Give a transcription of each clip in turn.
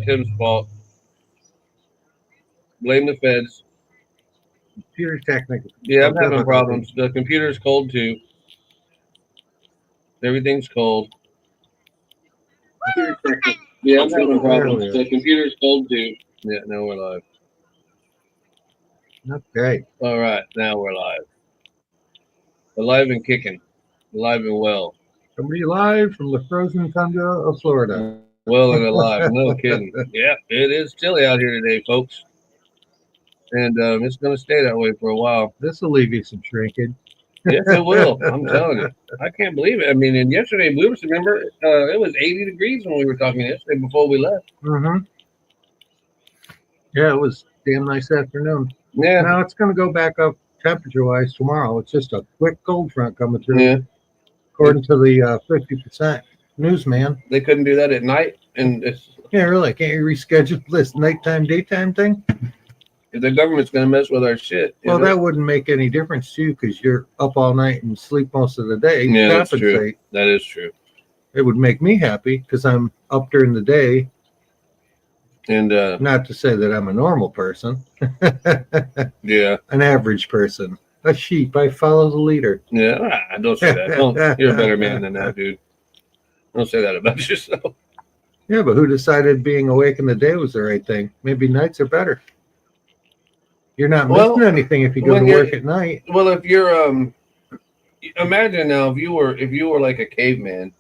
Tim's fault. Blame the feds. Computer technical. Yeah, I'm having problems. The computer's cold too. Everything's cold. Yeah, I'm having problems. The computer's cold too. Yeah, now we're live. Okay. All right, now we're live. Alive and kicking. Alive and well. Somebody live from the frozen tundra of Florida. Well and alive. No kidding. Yeah, it is chilly out here today, folks. And it's going to stay that way for a while. This will leave you some shrinkage. Yes, it will. I'm telling you. I can't believe it. I mean, and yesterday, remember, it was 80 degrees when we were talking yesterday before we left. Mm-hmm. Yeah, it was damn nice afternoon. Yeah. Now it's going to go back up temperature-wise tomorrow. It's just a quick cold front coming through. Yeah. According to the 50% newsman. They couldn't do that at night? And it's, yeah, really. Can't you reschedule this nighttime, daytime thing? The government's going to mess with our shit. Well, that wouldn't make any difference to you because you're up all night and sleep most of the day. Yeah, that's true. That is true. It would make me happy because I'm up during the day. And not to say that I'm a normal person. Yeah. An average person. A sheep. I follow the leader. Yeah, don't say that. You're a better man than that, dude. Don't say that about yourself. Yeah, but who decided being awake in the day was the right thing? Maybe nights are better. You're not missing anything if you go to work at night. Well, if you're imagine now if you were like a caveman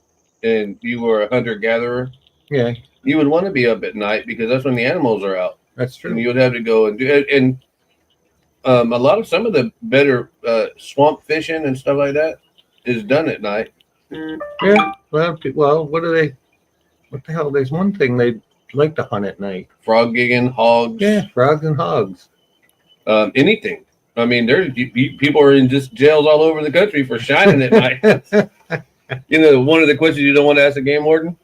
and you were a hunter-gatherer, yeah, you would want to be up at night because that's when the animals are out. That's true. And you would have to go and do it. And some of the better swamp fishing and stuff like that is done at night. Yeah. Well, what the hell? There's one thing they like to hunt at night. Frog gigging, hogs. Yeah, frogs and hogs. Anything. I mean, there's people are in just jails all over the country for shining at night. You know, one of the questions you don't want to ask a game warden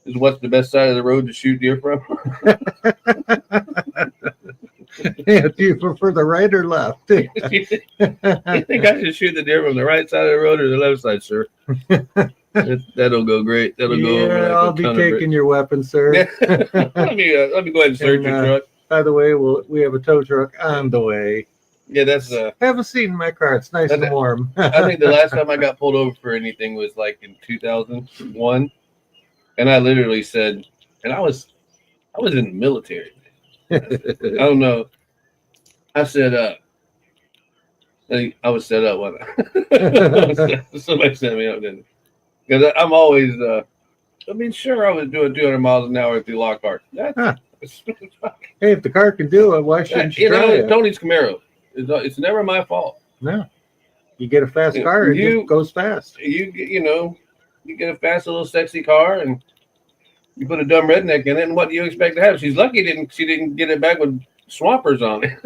is what's the best side of the road to shoot deer from? Yeah, do you prefer the right or left? You think I should shoot the deer from the right side of the road or the left side, sir? That'll go great. That'll go over. Like I'll be taking your weapon, sir. let me go ahead and search your truck. By the way, we have a tow truck on the way. Yeah, that's have a seat in my car. It's nice and warm. I think the last time I got pulled over for anything was like in 2001, and I literally said, and I was in the military. I don't know. I said, I was set up one. Somebody set me up, didn't it? Because I'm always, I mean, sure, I was doing 200 miles an hour through Lockhart. Hey, if the car can do it, why shouldn't you try it? Tony's Camaro. It's never my fault. No. You get a fast car, it just goes fast. You get a fast little sexy car, and you put a dumb redneck in it, and what do you expect to have? She's lucky she didn't get it back with swampers on it.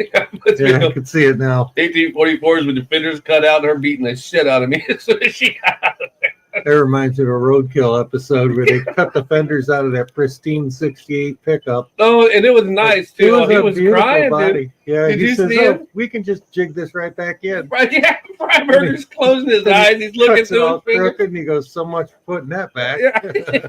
Yeah, I can see it now. 1844s with the fenders cut out, and her beating the shit out of me as soon as she got out of there. That reminds me of a Roadkill episode where they cut the fenders out of that pristine 68 pickup. Oh, and it was nice, too. He was crying, body. Dude. Yeah, Did he you says, see him? we can just jig this right back in. Right, yeah. Freiberger's closing his eyes. He's looking through his fingers. And he goes, so much for putting that back. Yeah.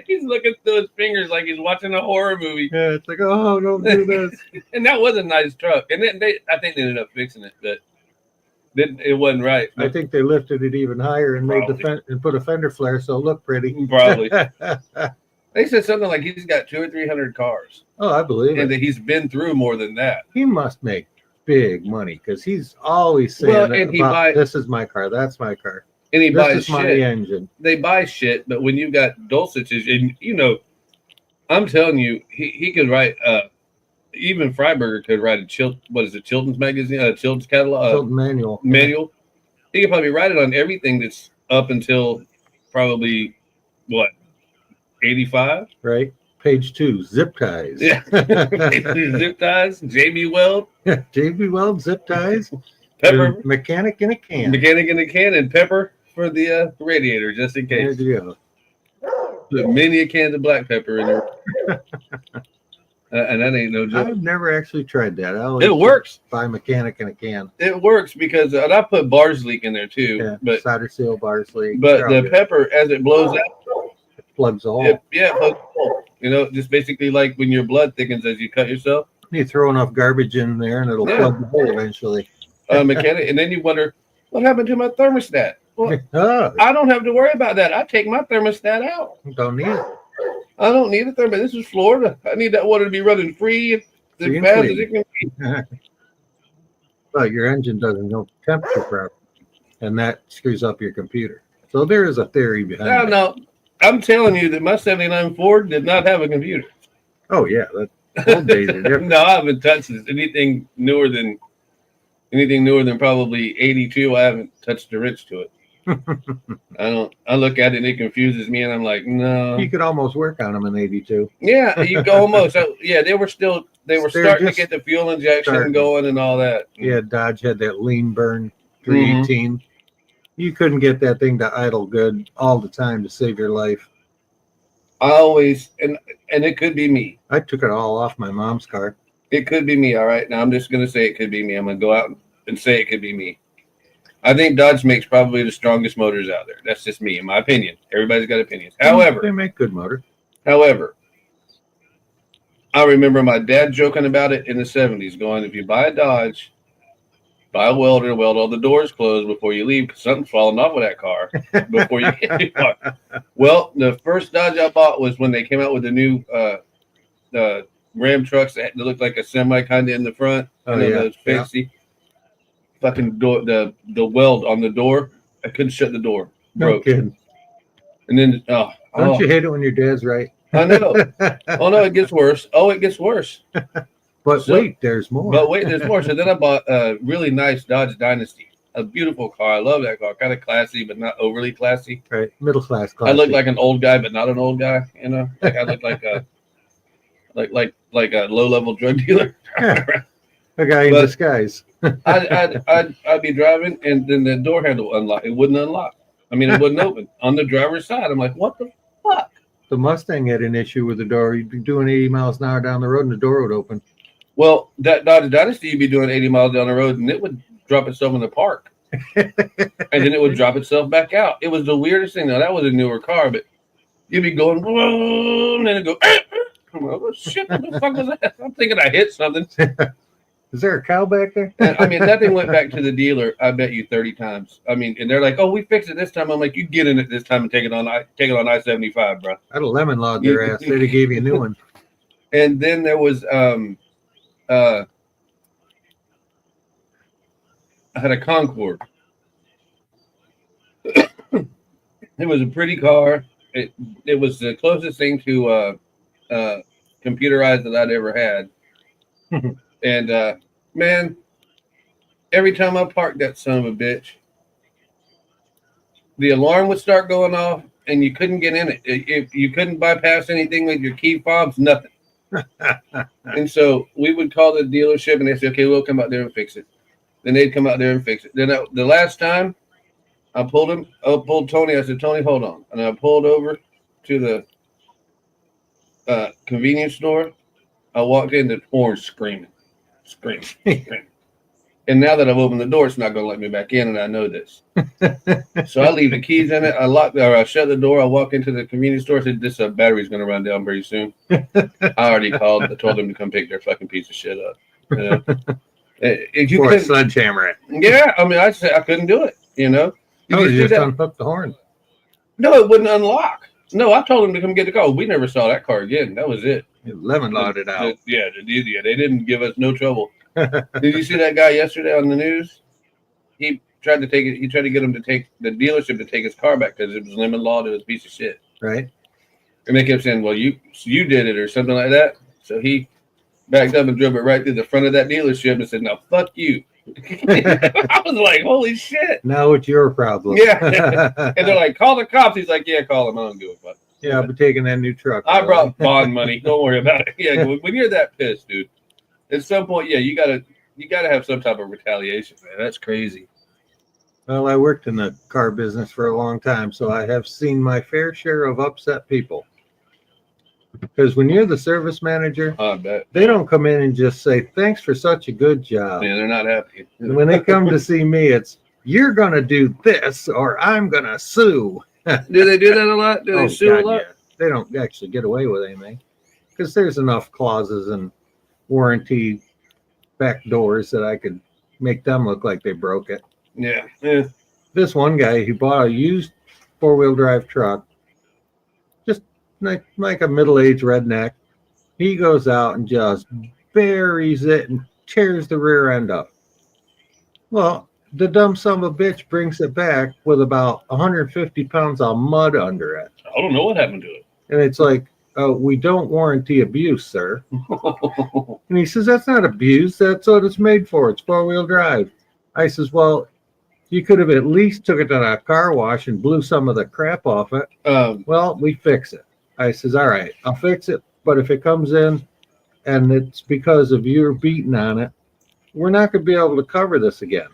He's looking through his fingers like he's watching a horror movie. Yeah, it's like, oh, don't do this. And that was a nice truck. And then I think they ended up fixing it, but it wasn't right. I think they lifted it even higher and made and put a fender flare so it looked pretty. Probably. They said something like he's got 200 or 300 cars. Oh, I believe it. And that he's been through more than that. He must make big money because he's always saying this is my car, that's my car. And he buys shit. My engine. They buy shit, but when you've got Dulcich's, and you know, I'm telling you, he could write. Even Freiberger could write a Chilton's magazine, Chilton's catalog, Chilton manual. Manual. He could probably write it on everything that's up until probably 85. Right. Page 2, zip ties. Yeah. Zip ties. JB Weld. JB Weld zip ties. Pepper. Mechanic in a can. Mechanic in a can, and pepper for the radiator, just in case. There you go. Put many a cans of black pepper in there. And that ain't no joke. I've never actually tried that. It works. Buy mechanic in a can. It works because and I put bars leak in there too. Yeah, but solder seal, bars leak. But the pepper, as it blows out, plugs a hole. Yeah, plugs a hole. You know, just basically like when your blood thickens as you cut yourself. You throw enough garbage in there, and it'll plug the hole eventually. Mechanic, and then you wonder what happened to my thermostat. Well, Oh, I don't have to worry about that. I take my thermostat out. don't need it. I don't need a thermostat. This is Florida. I need that water to be running free as fast as it can be. But your engine doesn't know temperature properly, and that screws up your computer. So there is a theory behind it. No, I'm telling you that my '79 Ford did not have a computer. Oh yeah, old days are different. No, I haven't touched anything newer than probably '82. I haven't touched a wrench to it. I look at it and it confuses me, and I'm like, no. You could almost work on them in '82. Yeah, you go almost. Yeah, they were starting to get the fuel injection going and all that. Yeah, Dodge had that lean burn 318. Mm-hmm. You couldn't get that thing to idle good all the time to save your life. I always, and it could be me. I took it all off my mom's car. It could be me. All right, now I'm just gonna say it could be me. I'm gonna go out and say it could be me. I think Dodge makes probably the strongest motors out there. That's just me, in my opinion. Everybody's got opinions. However, they make good motors. However, I remember my dad joking about it in the 70s, going, if you buy a Dodge, buy a welder, weld all the doors closed before you leave, because something's falling off with that car before you get your car. Well, the first Dodge I bought was when they came out with the new Ram trucks that looked like a semi kind of in the front. Oh, yeah. Those fancy. Fucking door, the weld on the door, I couldn't shut the door. Broke. No kidding. And then, don't you hate it when your dad's right? I know. Oh no, it gets worse. Oh, it gets worse. But wait, there's more. But wait, there's more. So then I bought a really nice Dodge Dynasty, a beautiful car. I love that car. Kind of classy, but not overly classy. Right, middle class. Classy. I look like an old guy, but not an old guy. You know, like I look like a like a low level drug dealer. Yeah. A guy in disguise. I'd be driving, and then the door handle unlock. It wouldn't unlock. I mean, it wouldn't open on the driver's side. I'm like, what the fuck? The Mustang had an issue with the door. You'd be doing 80 miles an hour down the road, and the door would open. Well, that Dodge Dynasty, you'd be doing 80 miles down the road, and it would drop itself in the park, and then it would drop itself back out. It was the weirdest thing. Now that was a newer car, but you'd be going, whoa, and then it'd go. I'm like, oh shit! What the fuck was that? I'm thinking I hit something. Is there a cow back there? I mean, that thing went back to the dealer, I bet you 30 times. I mean, and they're like, oh, we fixed it this time. I'm like, you get in it this time and take it on I-75, bro. I'd have lemon lawed their ass. They'd have gave you a new one. And then there was I had a Concorde. It was a pretty car. It was the closest thing to computerized that I'd ever had. And man, every time I parked that son of a bitch, the alarm would start going off, and you couldn't get in it. If you couldn't bypass anything with your key fobs, nothing. And so we would call the dealership, and they say, "Okay, we'll come out there and fix it." Then they'd come out there and fix it. Then the last time I pulled Tony. I said, "Tony, hold on," and I pulled over to the convenience store. I walked in, the horn screaming. And now that I've opened the door, it's not going to let me back in, and I know this. So I leave the keys in it. I shut the door. I walk into the convenience store. I said, "This battery's going to run down pretty soon." I already called. I told them to come pick their fucking piece of shit up. You know? If you or sledgehammer it. Yeah, I mean, I couldn't do it. You know, you just unhook the horn. No, it wouldn't unlock. No, I told them to come get the car. We never saw that car again. That was it. Lemon lawed it out. Yeah, they didn't give us no trouble. Did you see that guy yesterday on the news? He tried to take it. He tried to get him to take the dealership to take his car back because it was lemon lawed. It was a piece of shit. Right. And they kept saying, "Well, you did it" or something like that. So he backed up and drove it right through the front of that dealership and said, "Now fuck you." I was like, "Holy shit!" Now it's your problem. Yeah. And they're like, "Call the cops." He's like, "Yeah, call them. I don't give a fuck." Yeah, I'll be taking that new truck. I brought bond money. Don't worry about it. Yeah, when you're that pissed, dude, at some point, yeah, you gotta have some type of retaliation, man. That's crazy. Well, I worked in the car business for a long time, so I have seen my fair share of upset people. Because when you're the service manager, I bet they don't come in and just say, "Thanks for such a good job." Yeah, they're not happy. When they come to see me, it's, "You're gonna do this, or I'm gonna sue." Do they do that a lot? Do they sue a lot? they don't actually get away with anything because there's enough clauses and warranty back doors that I could make them look like they broke it. Yeah. Yeah. This one guy, he bought a used 4-wheel drive truck, just like a middle-aged redneck. He goes out and just buries it and tears the rear end up. Well, the dumb son of a bitch brings it back with about 150 pounds of mud under it. I don't know what happened to it. And it's like, we don't warranty abuse, sir. And he says, that's not abuse. That's what it's made for. It's 4-wheel drive. I says, well, you could have at least took it to a car wash and blew some of the crap off it. Well, we fix it. I says, all right, I'll fix it. But if it comes in and it's because of your beating on it, we're not going to be able to cover this again.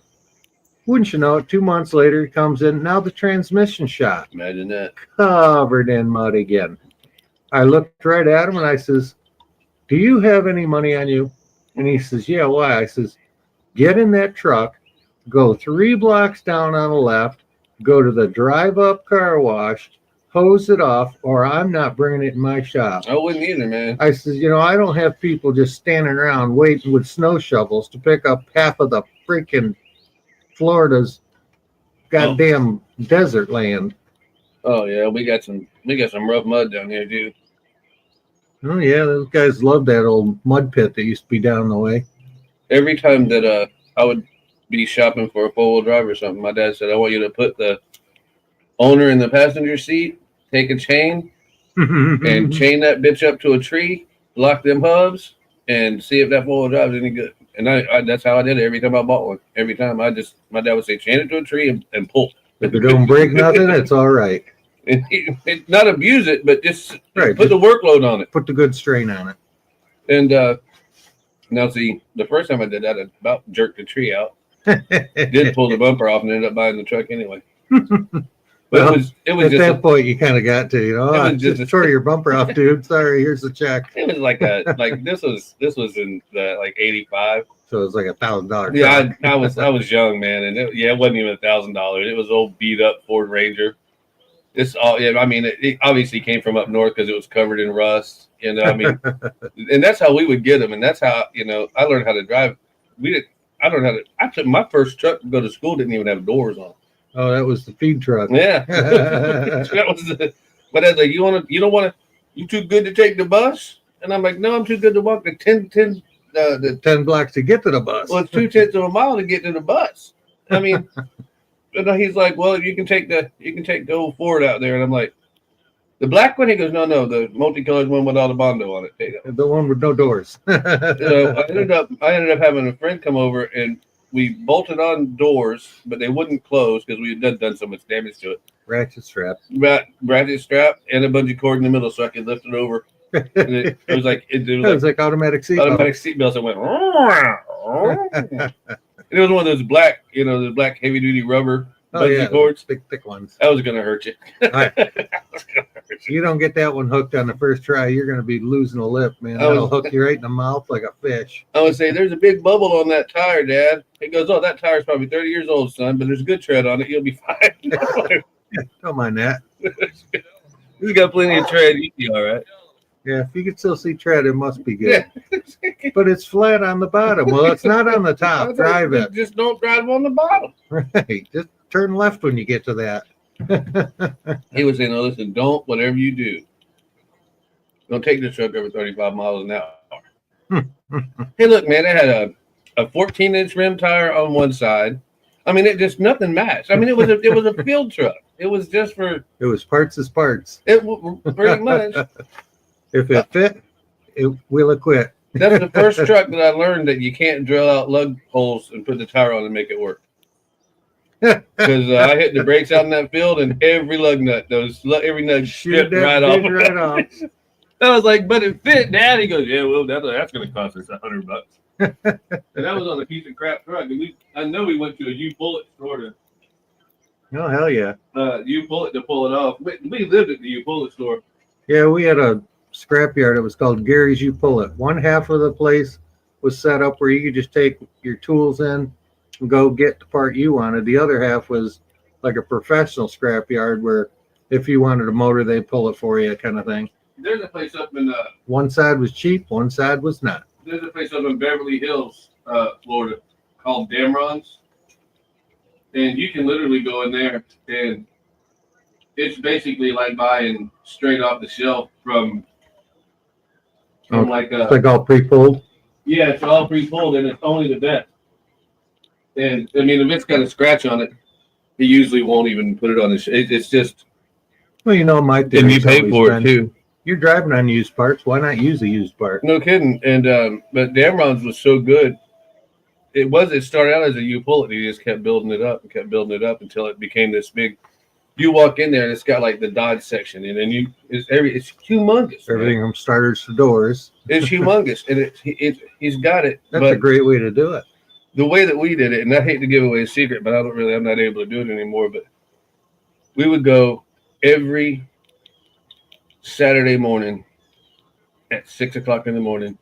Wouldn't you know it, 2 months later, he comes in. Now the transmission shot. Imagine that. Covered in mud again. I looked right at him and I says, do you have any money on you? And he says, yeah, why? I says, get in that truck, go 3 blocks down on the left, go to the drive-up car wash, hose it off, or I'm not bringing it in my shop. I wouldn't either, man. I says, I don't have people just standing around waiting with snow shovels to pick up half of the freaking Florida's goddamn desert land. Oh yeah, we got some rough mud down here, dude. Oh yeah, those guys love that old mud pit that used to be down the way. Every time that I would be shopping for a 4-wheel drive or something, my dad said, I want you to put the owner in the passenger seat, take a chain, and chain that bitch up to a tree, lock them hubs, and see if that 4-wheel drive is any good. And I that's how I did it every time I bought one. Every time my dad would say, chain it to a tree and pull. If it don't break nothing, it's all right. And not abuse it, but just Right, put the workload on it. Put the good strain on it. And now, see, the first time I did that, I about jerked the tree out. Did pull the bumper off and ended up buying the truck anyway. But Well, it was at just that point, you kind of got to, It was just tore your bumper off, dude. Sorry, here's the check. it was like this was in the like 85. So it was like $1,000. Yeah, I was young, man, and it wasn't even $1,000. It was old beat up Ford Ranger. It's all, yeah. I mean, it obviously came from up north because it was covered in rust. I mean, and that's how we would get them, and that's how I learned how to drive. I learned how to. I took my first truck to go to school. Didn't even have doors on. Oh, that was the feed truck. Yeah, that was the. But I was like, you don't want to. You too good to take the bus? And I'm like, no, I'm too good to walk the 10 blocks to get to the bus. Well, it's 2/10 of a mile to get to the bus. I mean, and he's like, well, you can take the old Ford out there, and I'm like, the black one. He goes, no, the multicolored one with all the Bondo on it. The one with no doors. So I ended up having a friend come over, and we bolted on doors, but they wouldn't close because we had done so much damage to it. Ratchet strap. Ratchet strap and a bungee cord in the middle, so I could lift it over. And it was like automatic seatbelt. automatic seatbelts that went. And it was one of those black, those black heavy duty rubber bungee cords. Thick ones. That was gonna hurt you. You don't get that one hooked on the first try, you're going to be losing a lip, man. That'll hook you right in the mouth like a fish. I would say, there's a big bubble on that tire, Dad. He goes, oh, that tire's probably 30 years old, son, but there's a good tread on it. You'll be fine. Don't mind that. You got plenty of tread. You'll be all right. Yeah, if you can still see tread, it must be good. Yeah. But it's flat on the bottom. Well, it's not on the top. Drive it. Just don't drive on the bottom. Right. Just turn left when you get to that. He was saying, no, listen, whatever you do, don't take the truck over 35 miles an hour. Hey, look, man, it had a 14-inch rim tire on one side. I mean, nothing matched. I mean, it was a field truck. It was just for. It was parts as parts. Pretty much. If it fit, it will acquit. That's the first truck that I learned that you can't drill out lug holes and put the tire on and make it work. Because I hit the brakes out in that field, and every lug nut stripped right off. Right off. I was like, but it fit, Dad. He goes, yeah, well, that's going to cost us $100. And that was on a piece of crap truck. And I know we went to a U-Bullet store to. Oh, hell yeah. U-Bullet to pull it off. We lived at the U-Bullet store. Yeah, we had a scrapyard. It was called Gary's U-Bullet. One half of the place was set up where you could just take your tools in and go get the part you wanted. The other half was like a professional scrapyard where If you wanted a motor, they pull it for you, kind of thing. There's a place up in One side was cheap, one side was not. there's a place up in Beverly Hills, Florida, called Damron's, and you can literally go in there, and it's basically like buying straight off the shelf from like It's like all pre-pulled. yeah, it's all pre-pulled, and it's only the best. And I mean, if it's got a scratch on it, he usually won't even put it on his. It's just. Well, my And you theory's pay always for it been, too. You're driving on used parts. Why not use a used part? No kidding. And but Damron's was so good. It started out as a U-pull, and he just kept building it up and kept building it up until it became this big. You walk in there and it's got like the Dodge section, and then it's humongous. Everything from starters to doors. It's humongous, and he's got it. That's a great way to do it. The way that we did it, and I hate to give away a secret, but I'm not able to do it anymore. But we would go every Saturday morning at 6 o'clock in the morning,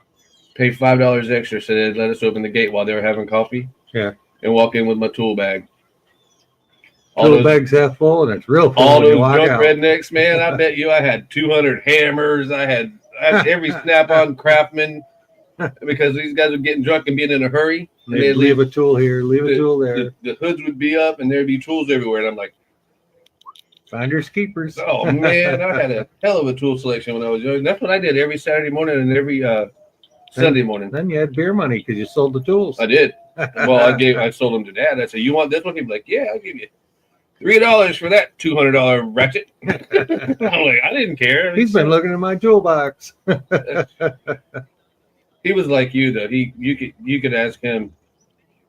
pay $5 extra so they'd let us open the gate while they were having coffee. Yeah. And walk in with my tool bag. Tool bag's half full, and it's real full. All those drunk rednecks, man. I bet you I had 200 hammers. I had every Snap-on Craftsman because these guys were getting drunk and being in a hurry. And They'd leave a tool here, leave a tool there. The hoods would be up, and there'd be tools everywhere. And I'm like, finders keepers. oh man, I had a hell of a tool selection when I was young. That's what I did every Saturday morning and every Sunday morning. Then you had beer money because you sold the tools. I did. Well, I sold them to Dad. I said, "You want this one?" He'd be like, "Yeah, I'll give you $3 for that $200 ratchet." I'm like, I didn't care. He's been looking in my toolbox. He was like you though. You could ask him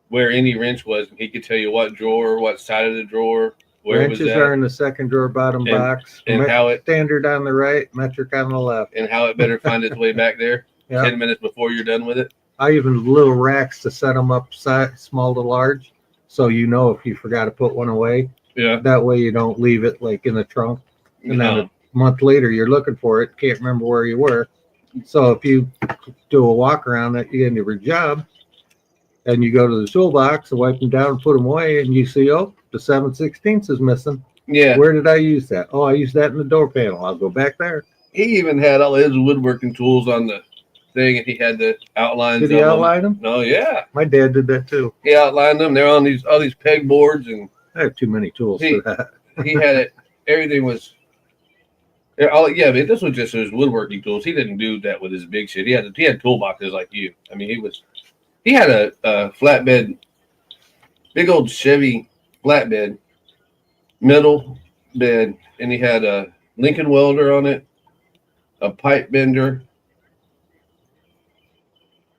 where any wrench was, and he could tell you what drawer, what side of the drawer, where Wrenches it was at, are in the second drawer, bottom box, and how it standard on the right, metric on the left, and how it better find its way back there. Yep. 10 minutes before you're done with it. I even little racks to set them up small to large, so if you forgot to put one away. Yeah. That way you don't leave it like in the trunk, and then a month later you're looking for it, can't remember where you were. So if you do a walk around at the end of your job, and you go to the toolbox and wipe them down and put them away, and you see, oh, the 7/16 is missing. Yeah. Where did I use that? Oh, I used that in the door panel. I'll go back there. He even had all his woodworking tools on the thing, and he had the outlines. Did he outline them? Oh yeah. My dad did that too. He outlined them. They're on all these peg boards, and I have too many tools for that. He had it. Everything was. Yeah, but this was just his woodworking tools. He didn't do that with his big shit. He had toolboxes like you. I mean, he had a flatbed, big old Chevy flatbed, middle bed, and he had a Lincoln welder on it, a pipe bender.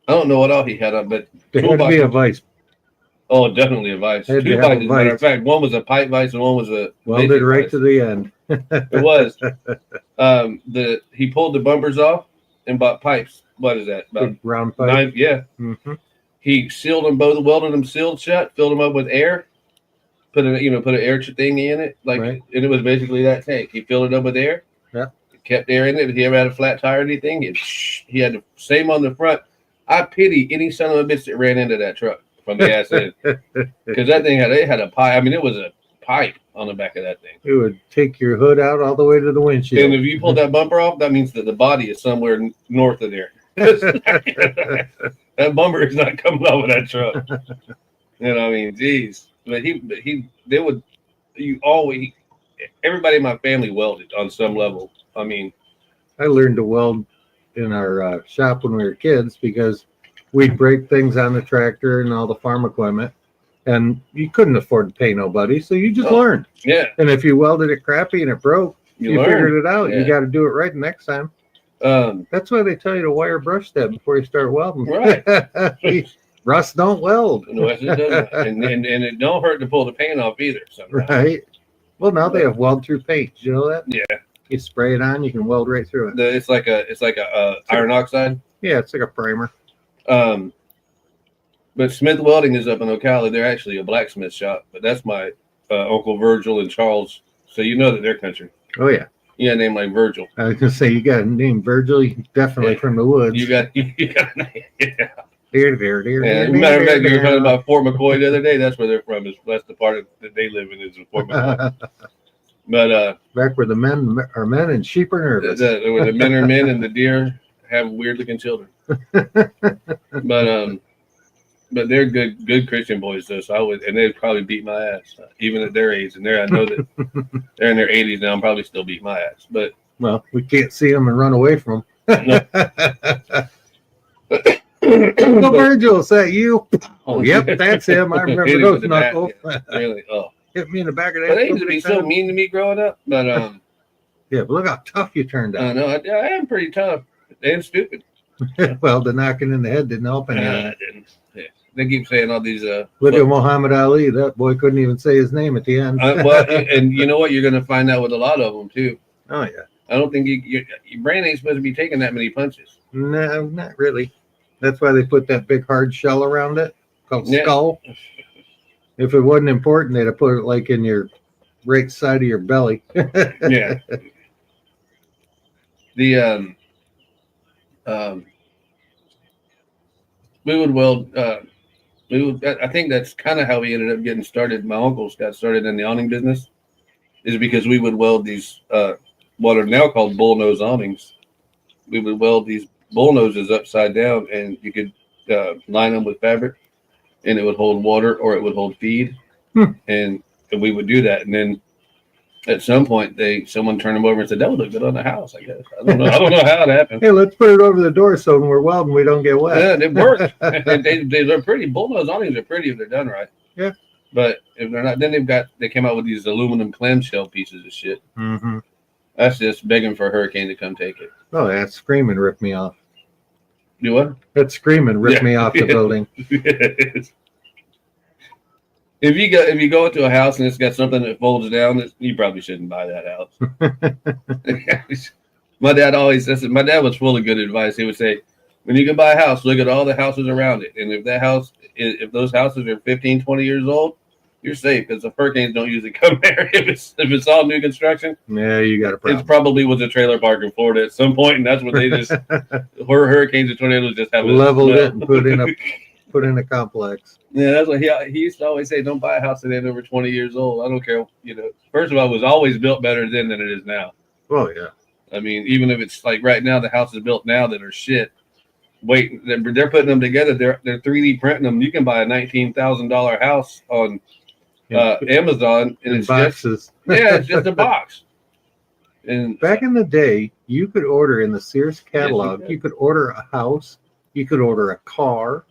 I don't know what all he had on, but There had to be a vise. Oh, definitely a vise. Two vices, as a matter of fact. One was a pipe vise and one was a welded right vise. To the end. It was. He pulled the bumpers off and bought pipes. What is that? About round pipe. Yeah. Mm-hmm. He sealed them both, welded them sealed shut, filled them up with air, put an air thing in it, and it was basically that tank. He filled it up with air. Yeah. Kept air in it. If he ever had a flat tire or anything, he had the same on the front. I pity any son of a bitch that ran into that truck from the gas end, because that thing had a pipe. I mean, it was a pipe on the back of that thing. It would take your hood out all the way to the windshield. And if you pull that bumper off, that means that the body is somewhere north of there. That bumper is not coming off of that truck. I mean, geez. But everybody in my family welded on some level. I mean, I learned to weld in our shop when we were kids because we'd break things on the tractor and all the farm equipment, and you couldn't afford to pay nobody, so you just learned. Yeah. And if you welded it crappy and it broke, you figured it out. Yeah. You got to do it right the next time. That's why they tell you to wire brush that before you start welding. Right. Rust don't weld. No, it doesn't. and it don't hurt to pull the paint off either. Sometimes. Right. Well, now they have weld through paint. Did you know that? Yeah. You spray it on, you can weld right through it. It's like a iron oxide. Yeah, it's like a primer. But Smith Welding is up in Ocala. They're actually a blacksmith shop, but that's my Uncle Virgil and Charles. So you know that they're country. Oh yeah. You got a name like Virgil. I was gonna say you got a name Virgil, definitely from the woods. You got a name. Yeah. Matter of fact, you were talking about Fort McCoy the other day. That's where they're from. That's the part that they live in is in Fort McCoy. But Back where the men are men and sheep are nervous. where the men are men and the deer have weird looking children. But they're good Christian boys though. So and they'd probably beat my ass even at their age. And I know that they're in their 80s now. I'm probably still beat my ass. But well, we can't see them and run away from them. no. So Virgil, is that you? Oh, yep, that's him. I remember Hit him those with the bat, knuckles. yeah. Really, Hit me in the back of the But head. they used to be so mean to me growing up. But Yeah, but look how tough you turned I out. know I am pretty tough and stupid. Well, the knocking in the head didn't help any of I that. didn't. Yeah. They keep saying all these. Look at Muhammad Ali. That boy couldn't even say his name at the end. Well, and you know what? You're going to find out with a lot of them too. Oh yeah. I don't think your brain ain't supposed to be taking that many punches. No, not really. That's why they put that big hard shell around it called skull. If it wasn't important, they'd have put it like in your right side of your belly. Yeah. The we would weld. I think that's kind of how we ended up getting started. My uncles got started in the awning business, is because we would weld these what are now called bullnose awnings. We would weld these bullnoses upside down, and you could line them with fabric, and it would hold water or it would hold feed, and we would do that. And then at some point, someone turned them over and said, "That would look good on the house." I guess I don't know. I don't know how it happened. Hey, let's put it over the door so when we're welding, we don't get wet. Yeah, it worked. They're pretty. Bullnose awnings are pretty if they're done right. Yeah. But if they're not, then they came out with these aluminum clamshell pieces of shit. Mm-hmm. That's just begging for a hurricane to come take it. Oh, that screaming ripped me off. Do what? That screaming ripped me off the building. If you go into a house and it's got something that folds down, you probably shouldn't buy that house. My dad was full of good advice. He would say, when you can buy a house, look at all the houses around it. And if those houses are 15, 20 years old, you're safe because the hurricanes don't usually come there. If it's all new construction, yeah, you got a problem. It probably was a trailer park in Florida at some point, and that's what they just hurricanes and tornadoes just have leveled it and put in a complex. Yeah, that's what he used to always say. Don't buy a house that ain't over 20 years old. I don't care. First of all, it was always built better then than it is now. Oh yeah. I mean, even if it's like right now, the houses built now that are shit. Wait, they're putting them together. They're 3D printing them. You can buy a $19,000 house on Amazon, and it's boxes. It's just a box. And back in the day, you could order in the Sears catalog. Yes, you could order a house. You could order a car.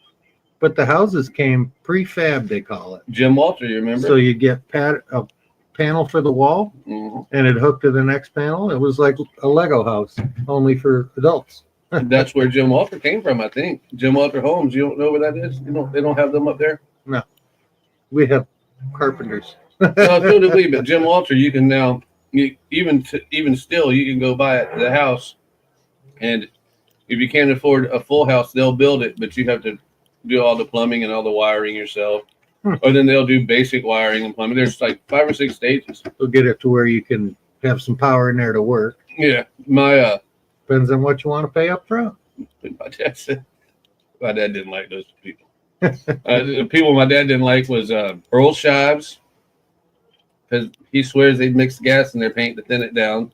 But the houses came prefab, they call it. Jim Walter, you remember? So you get a panel for the wall, and it hooked to the next panel. It was like a Lego house, only for adults. That's where Jim Walter came from, I think. Jim Walter Homes. You don't know where that is? They don't have them up there? No. We have carpenters. No, so do we. But Jim Walter, you can now, even still, you can go buy the house, and if you can't afford a full house, they'll build it, but you have to do all the plumbing and all the wiring yourself. Or then they'll do basic wiring and plumbing. There's like 5 or 6 stages. They'll get it to where you can have some power in there to work. Yeah. Depends on what you want to pay up front. My dad didn't like those people. The people my dad didn't like was Earl Shives, because he swears they'd mix gas in their paint to thin it down.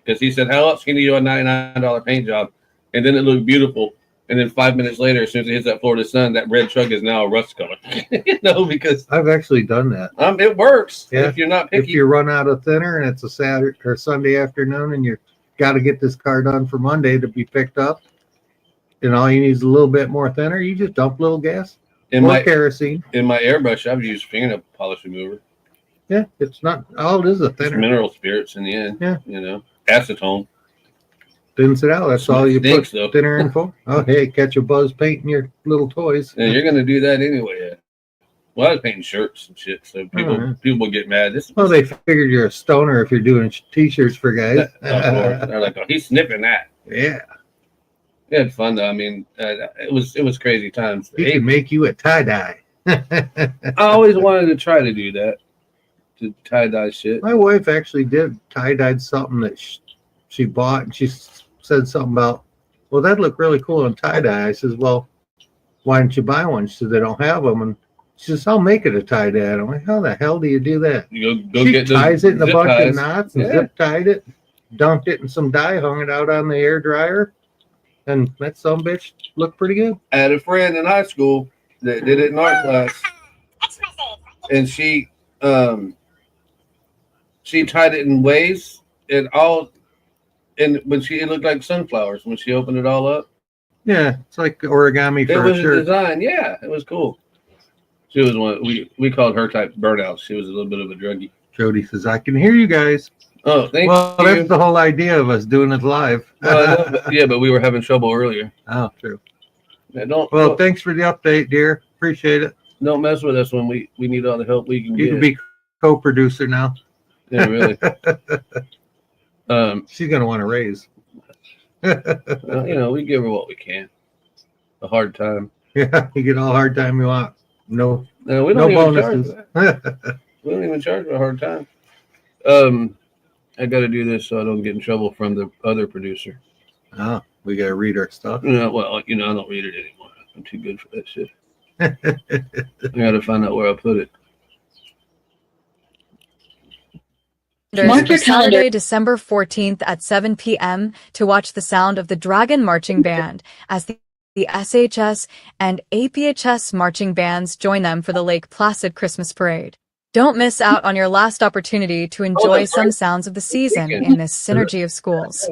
Because he said, how else can you do a $99 paint job? And then it looked beautiful. And then 5 minutes later, as soon as it hits that Florida sun, that red truck is now a rust color. Because I've actually done that. It works. Yeah. If you're not picky. If you run out of thinner and it's a Saturday or Sunday afternoon and you got to get this car done for Monday to be picked up, and all you need is a little bit more thinner, you just dump a little gas or kerosene. In my airbrush, I've used fingernail polish remover. Yeah, it's not all it is a thinner. It's mineral spirits in the end. Yeah. Acetone. Thins it out. That's all you stinks, put though. thinner in for. Oh, hey, catch a buzz painting your little toys. And you're going to do that anyway. Well, I was painting shirts and shit, so people get mad. Well, they figured you're a stoner if you're doing T-shirts for guys. They're like, oh, he's sniffing that. Yeah. We had fun, though. I mean, it was crazy times. He can make you a tie-dye. I always wanted to try to do that, to tie-dye shit. My wife actually did tie-dyed something that she bought, and she said something about, well, that'd look really cool in tie-dye. I says, well, why didn't you buy one? She said, they don't have them. And She says, I'll make it a tie dye. I'm like, how the hell do you do that? You go She get ties it in a zip bunch ties. of knots and Yeah. zip tied it, dunked it in some dye, hung it out on the air dryer, and that some bitch looked pretty good. I had a friend in high school that did it in art class, and she tied it in waves and all, and it looked like sunflowers when she opened it all up. Yeah, it's like origami It for was a a shirt. design. Yeah, it was cool. She was one we called her type burnout. She was a little bit of a druggie. Jody says, I can hear you guys. Oh, thank Well, you. that's the whole idea of us doing it live. Well, but we were having trouble earlier. Oh, true. Yeah, Well, thanks for the update, dear. Appreciate it. don't mess with us when we need all the help we can You get. can be co-producer now. Yeah, really. She's gonna want to raise. Well, we give her what we can. A hard time. Yeah, you get all hard time you want. No, No, we no don't even charge bonuses. for that. We don't even charge for a hard time. I got to do this so I don't get in trouble from the other producer. Oh, we gotta read our stuff. Well, I don't read it anymore. I'm too good for that shit. I got to find out where I put it. Mark your Saturday, December 14th at 7 p.m. to watch the sound of the Dragon Marching Band as the SHS and APHS marching bands join them for the Lake Placid Christmas Parade. Don't miss out on your last opportunity to enjoy some sounds of the season in this synergy of schools.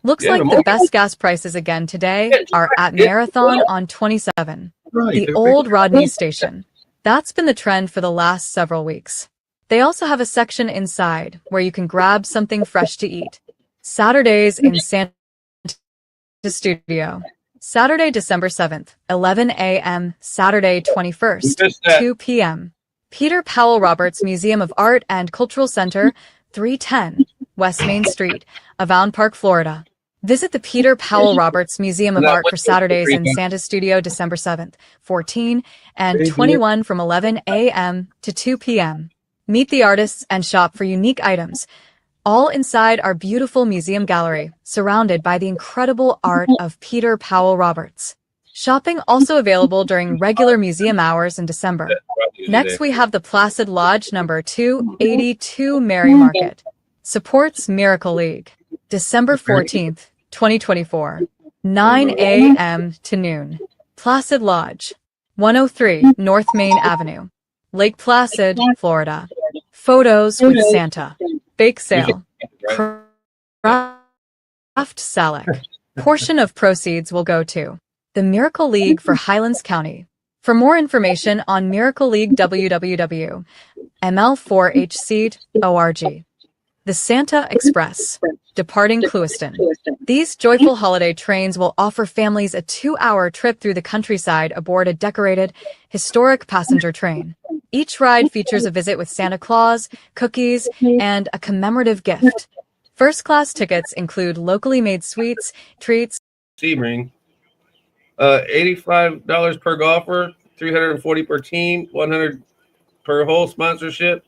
Looks like the best gas prices again today are at Marathon on 27, the old Rodney station. That's been the trend for the last several weeks. They also have a section inside where you can grab something fresh to eat. Saturdays in Santa Studio. Saturday, December 7th, 11 a.m. Saturday, 21st, 2 p.m. Peter Powell Roberts Museum of Art and Cultural Center, 310 West Main Street, Avon Park, Florida. Visit the Peter Powell Roberts Museum of Art for Saturdays in Santa Studio, December 7th, 14 and 21 from 11 a.m. to 2 p.m. Meet the artists and shop for unique items, all inside our beautiful museum gallery, surrounded by the incredible art of Peter Powell Roberts. Shopping also available during regular museum hours in December. Next, we have the Placid Lodge number 282 Mary Market. Supports Miracle League. December 14th, 2024, 9 a.m. to noon. Placid Lodge, 103 North Main Avenue, Lake Placid, Florida. Photos with Santa. Bake sale. Craft Salak. Portion of proceeds will go to the Miracle League for Highlands County. For more information on Miracle League, www.ml4hc.org. The Santa Express, departing Clewiston. These joyful holiday trains will offer families a 2-hour trip through the countryside aboard a decorated, historic passenger train. Each ride features a visit with Santa Claus, cookies, and a commemorative gift. First-class tickets include locally made sweets, treats. Sebring. $85 per golfer, $340 per team, $100 per hole sponsorship.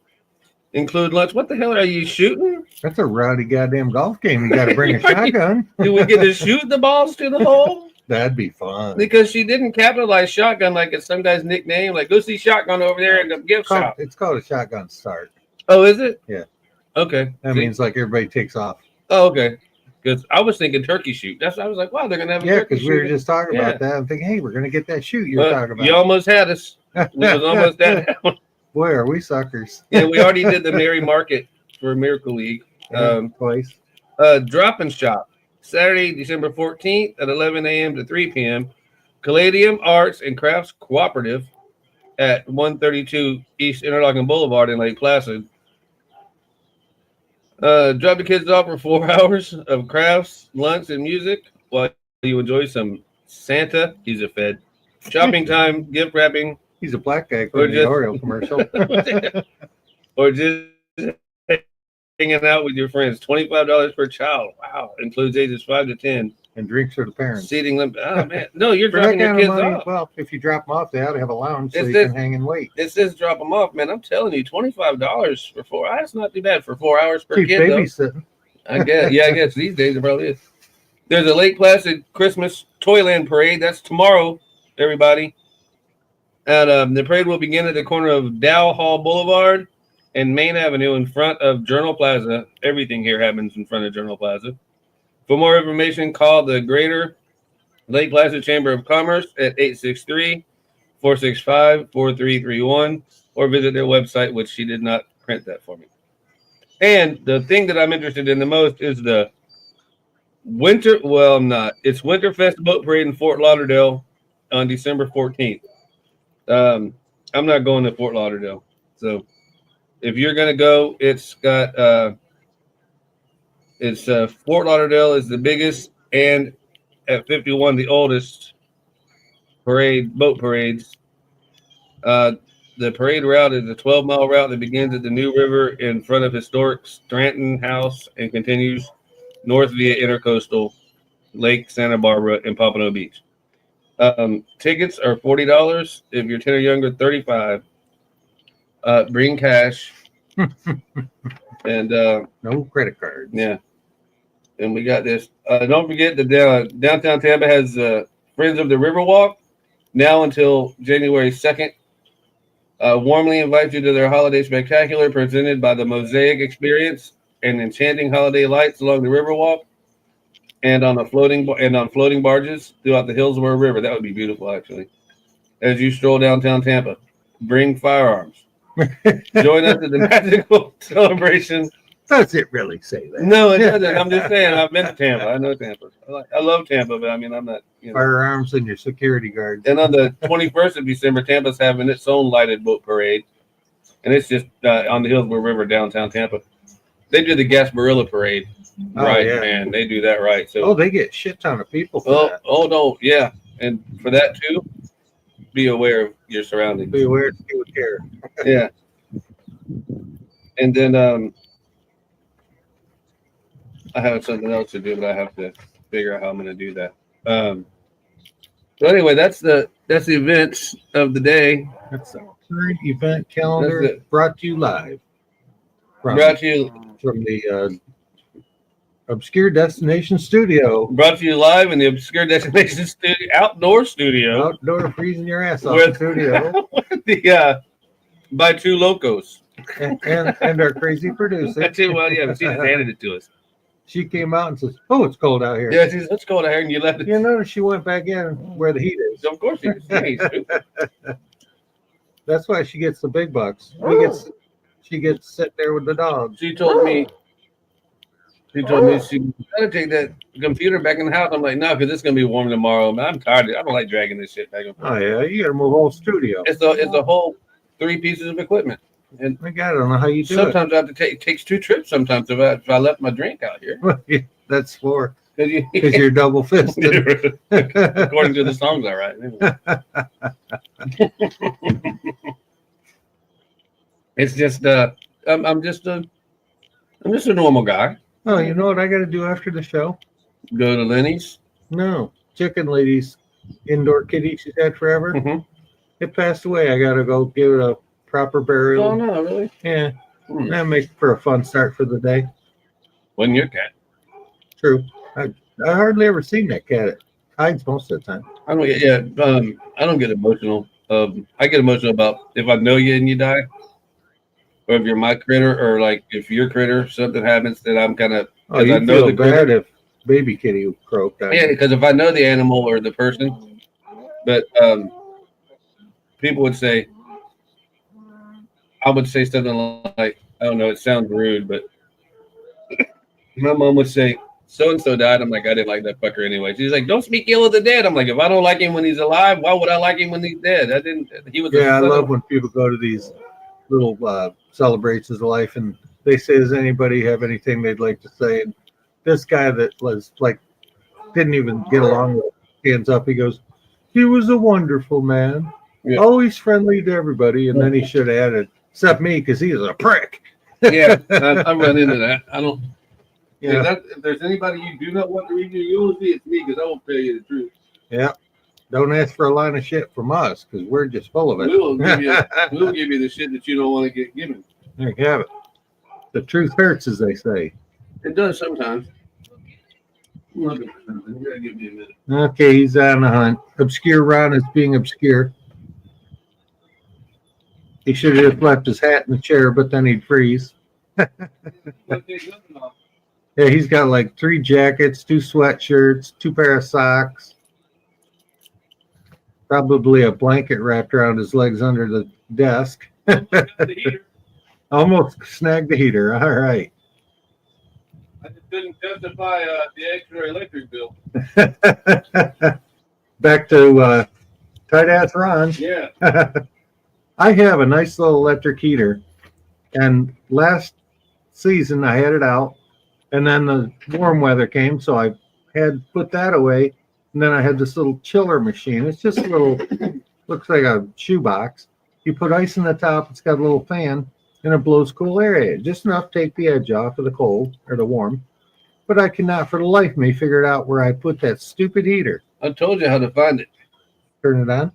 Include lunch. What the hell are you shooting? That's a rowdy goddamn golf game. You got to bring a shotgun. Do we get to shoot the balls to the hole? That'd be fun. Because she didn't capitalize shotgun like it's some guy's nickname. Like, go see shotgun over there in the gift shop. It's called a shotgun start. Oh, is it? Yeah. Okay. That means like everybody takes off. Oh, okay. Because I was thinking turkey shoot. That's why I was like, wow, they're gonna have a turkey shoot. Because we were just talking about that. I'm thinking, hey, we're gonna get that shoot you're talking about. You almost had us. We was almost that. Boy, are we suckers. Yeah, we already did the Mary Market for Miracle League. Twice. Drop and Shop. Saturday, December 14th at 11 a.m. to 3 p.m. Caladium Arts and Crafts Cooperative at 132 East Interlochen Boulevard in Lake Placid. Drop the kids off for 4 hours of crafts, lunch, and music while you enjoy some Santa. He's a Fed. Shopping time, gift wrapping. He's a black guy from the Oreo commercial. Or just hanging out with your friends. $25 per child. Wow. Includes ages 5 to 10. And drinks for the parents. Seating limit. Oh, man. No, you're dropping your kids off. Well, if you drop them off, they ought to have a lounge so you can hang and wait. It says drop them off, man. I'm telling you, $25 for 4 hours. That's not too bad for 4 hours per kid, babysitting. I guess. Yeah, I guess these days it probably is. There's a Lake Placid Christmas Toyland Parade. That's tomorrow, everybody. And the parade will begin at the corner of Dow Hall Boulevard and Main Avenue in front of Journal Plaza. Everything here happens in front of Journal Plaza. For more information, call the Greater Lake Placid Chamber of Commerce at 863-465-4331 or visit their website, which she did not print that for me. And the thing that I'm interested in the most is the winter. Well, I'm not. It's Winterfest Boat Parade in Fort Lauderdale on December 14th. I'm not going to Fort Lauderdale. So if you're going to go, it's got Fort Lauderdale is the biggest and at 51 the oldest boat parades. The parade route is a 12-mile route that begins at the New River in front of historic Stratton House and continues north via Intercoastal, Lake Santa Barbara, and Pompano Beach. Tickets are $40. If you're 10 or younger, $35. Bring cash. And no credit cards. Yeah. And we got this. Don't forget that downtown Tampa has Friends of the Riverwalk now until January 2nd. Warmly invite you to their holiday spectacular presented by the Mosaic Experience and enchanting holiday lights along the Riverwalk and on floating barges throughout the Hillsborough River. That would be beautiful, actually. As you stroll downtown Tampa, bring firearms. Join us at the magical celebration. Does it really say that? No, it doesn't. I'm just saying. I've been to Tampa. I know Tampa. I love Tampa, but I mean, I'm not. Firearms and your security guards. And on the 21st of December, Tampa's having its own lighted boat parade, and it's just on the Hillsborough River, downtown Tampa. They do the Gasparilla Parade, right? Yeah. Man, they do that right. So, they get shit ton of people for that. Oh no, yeah, and for that too, be aware of your surroundings. Be aware to with care. Yeah, and then I have something else to do, but I have to figure out how I'm going to do that. So anyway, that's the events of the day. That's the current event calendar brought to you live. From the Obscure Destination Studio. Brought to you live in the Obscure Destination Studio, outdoor studio. Outdoor freezing your ass off studio. By two locos. And our crazy producer. That's it. Well, yeah, but she just handed it to us. She came out and says, "Oh, it's cold out here." Yeah, she says, "It's cold out here," and you left it. You notice she went back in where the heat is. Of course she is. That's why she gets the big bucks. She gets sit there with the dog. She told me she gotta take that computer back in the house. I'm like, no, because it's gonna be warm tomorrow. Man, I'm tired. I don't like dragging this shit back and forth. Oh yeah, you gotta move whole studio. It's a whole 3 pieces of equipment. And I don't know how you do sometimes I have to take. It takes 2 trips. Sometimes if I left my drink out here. That's for because you're double fisted. According to the songs I write. It's just I'm just a normal guy. Oh, you know what I got to do after the show? Go to Lenny's. No, Chicken Lady's indoor kitty she's had forever. Mm-hmm. It passed away. I got to go give it a proper burial. Oh no, really? Yeah, that makes for a fun start for the day. Wasn't your cat? True. I hardly ever seen that cat. It hides most of the time. I don't get I don't get emotional. I get emotional about if I know you and you die, or if you're my critter, or like if your critter something happens that I'm kind of. Oh, you feel bad if baby kitty croaked. Yeah, because if I know the animal or the person, but people would say. I would say something like, I don't know, it sounds rude, but my mom would say, so-and-so died. I'm like, I didn't like that fucker anyway. She's like, don't speak ill of the dead. I'm like, if I don't like him when he's alive, why would I like him when he's dead? I love when people go to these little celebrations of life and they say, does anybody have anything they'd like to say? And this guy that was like, didn't even get along with hands up. He goes, he was a wonderful man. Yeah. Always friendly to everybody. And then he should have added, except me, because he is a prick. Yeah, I run into that. I don't. Yeah. If there's anybody you do not want to read your eulogy, it's me, because I won't tell you the truth. Yeah. Don't ask for a line of shit from us, because we're just full of it. We'll give you the shit that you don't want to get given. There you have it. The truth hurts, as they say. It does sometimes. I'm looking for something. You gotta give me a minute. Okay, he's on the hunt. Obscure Ron is being obscure. He should have just left his hat in the chair, but then he'd freeze. Yeah, he's got like 3 jackets, 2 sweatshirts, 2 pair of socks, probably a blanket wrapped around his legs under the desk. Almost snagged the heater. All right. I just couldn't justify the extra electric bill. Back to tight ass Ron. Yeah. I have a nice little electric heater, and last season I had it out, and then the warm weather came, so I had put that away, and then I had this little chiller machine. It's just a little, looks like a shoebox. You put ice in the top, it's got a little fan, and it blows cool air in, just enough to take the edge off of the cold or the warm. But I cannot for the life of me figure out where I put that stupid heater. I told you how to find it. Turn it on.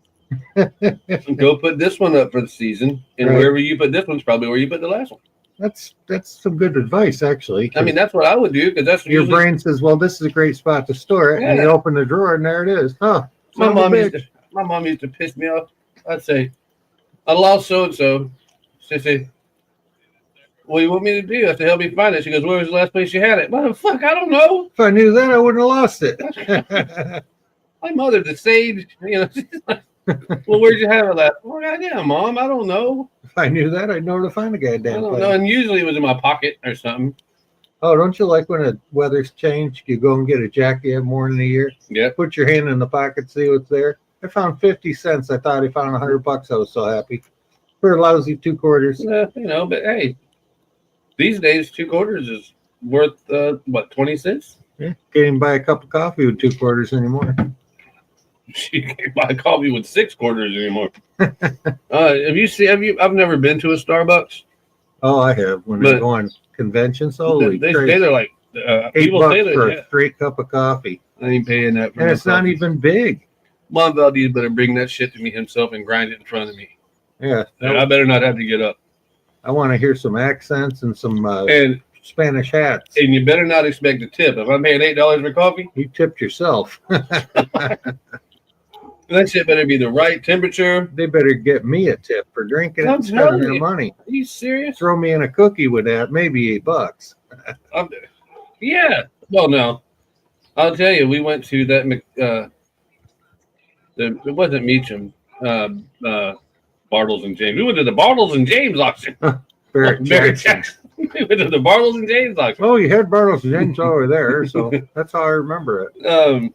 Go put this one up for the season, and Right. wherever you put this one's probably where you put the last one. That's some good advice, actually. I mean, that's what I would do because that's Your usually, brain says, "Well, this is a great spot to store it," and you Yeah. open the drawer, and there it is. Huh? my son of a mom bitch. used to piss me off. I'd say, I lost so and so. She'd say, "What do you want me to do?" I said, "Help me find it." She goes, "Where was the last place you had it?" Motherfucker, I don't know. If I knew that, I wouldn't have lost it. My mother, the sage, she's like, "Well, where'd you have it last?" Well, goddamn, Mom, I don't know. If I knew that, I'd know where to find the I goddamn don't thing. know. And usually it was in my pocket or something. Oh, don't you like when the weather's changed? You go and get a jacket you have more than a year. Yep. Put your hand in the pocket, see what's there. I found 50 cents. I thought I found $100. I was so happy for a lousy 2 quarters. But hey, these days 2 quarters is worth what, 20 cents? Yeah, can't even buy a cup of coffee with 2 quarters anymore. You can't buy coffee with 6 quarters anymore. I've never been to a Starbucks. Oh, I have. When But they go on conventions, holy They Christ. say they're like $8 people say for they're, a straight cup of coffie. I ain't paying that for And no it's not coffee. even big. Mom Valdez better bring that shit to me himself and grind it in front of me. Yeah. And I better not have to get up. I want to hear some accents and some And Spanish hats. you better not expect a tip. If I'm paying $8 for coffee, You tipped yourself. that shit better be the right temperature. They better get me a tip for drinking it I'm and spending telling their you. money. Are you serious? Throw me in a cookie with that, maybe $8. Yeah. Well, no. I'll tell you, we went to that. It wasn't Meacham. Bartles and James. We went to the Bartles and James auction. Barrett Jackson. We went to the Bartles and James auction. Oh, you had Bartles and James over there, so that's how I remember it.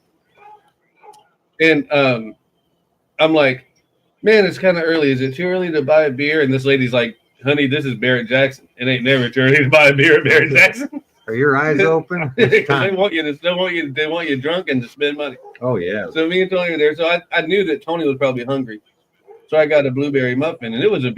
I'm like, man, it's kind of early. Is it too early to buy a beer? And this lady's like, honey, this is Barrett Jackson. It ain't never too early to buy a beer at Barrett Jackson. Are your eyes open? It's They time. want you drunk and to spend money. Oh, yeah. So me and Tony were there. So I knew that Tony was probably hungry. So I got a blueberry muffin, and it was a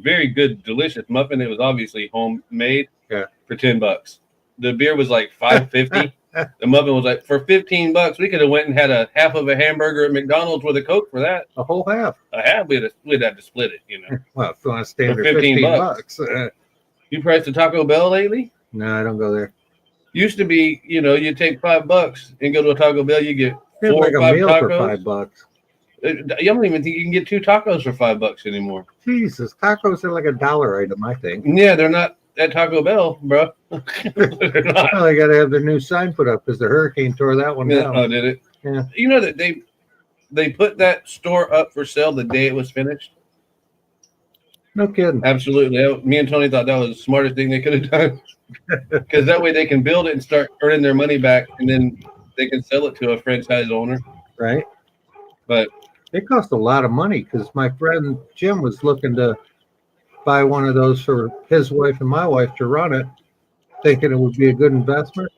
very good, delicious muffin. It was obviously homemade. Yeah. For $10. The beer was like $5.50. The muffin was like for $15. We could have went and had a half of a hamburger at McDonald's with a Coke for that. A whole half. A half, we'd have to split it. Well, if you want to stand For there, 15 $15. You priced a Taco Bell lately? No, I don't go there. Used to be, you take $5 and go to a Taco Bell, you get It's 4 like or a 5 meal tacos. for $5. I don't even think you can get 2 tacos for $5 anymore. Jesus, tacos are like a $1 item, I think. Yeah, they're not at Taco Bell, bro. They're not. Well, they got to have their new sign put up because the hurricane tore that one Yeah, down. oh, did it? Yeah. You know that they put that store up for sale the day it was finished? No kidding. Absolutely. Me and Tony thought that was the smartest thing they could have done. Because that way they can build it and start earning their money back, and then they can sell it to a franchise owner. Right? But It cost a lot of money because my friend Jim was looking to buy one of those for his wife and my wife to run it, thinking it would be a good investment.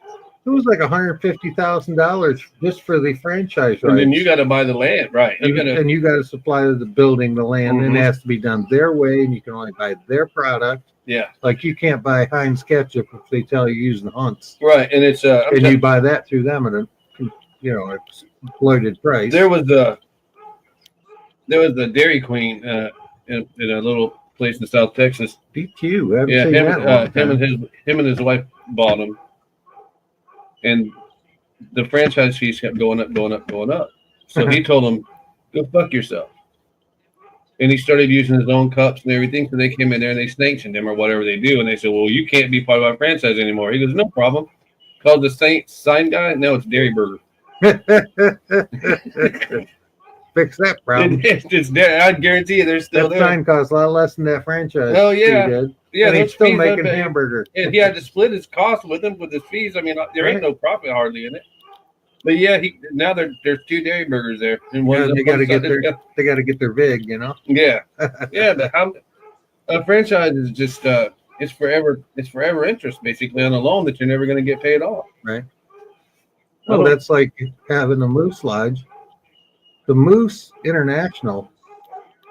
It was like $150,000 just for the franchise and then rights. you got to buy the land, right? You got to. And you got to supply the building, the land, and it Mhm. has to be done their way, and you can only buy their product. Yeah. Like you can't buy Heinz ketchup if they tell you using Hunt's, Right, and it's and you buy that through them at a exploited price. there was the Dairy Queen in a little place in South Texas. DQ. I haven't Yeah, seen that in a long time. him and his wife bought them, and the franchise fees kept going up. So he told them, "Go fuck yourself." And he started using his own cups and everything. So they came in there and they sanctioned him or whatever they do. And they said, well, you can't be part of our franchise anymore. He goes, no problem. Called the Saints sign guy. Now it's Dairy Burger. Fix that problem. It's there. I guarantee you, they're still That there. sign costs a lot less than that franchise. Oh, yeah. fee did. Yeah, and he's those still fees, making hamburger. And he had to split his cost with him with his fees. I mean, there ain't no profit hardly in it. But yeah, now there's 2 Dairy Burgers there, and They got to get their vig, you know. Yeah, yeah. But a franchise is just it's forever interest basically on a loan that you're never going to get paid off. Right. Well, that's like having a Moose Lodge. The Moose International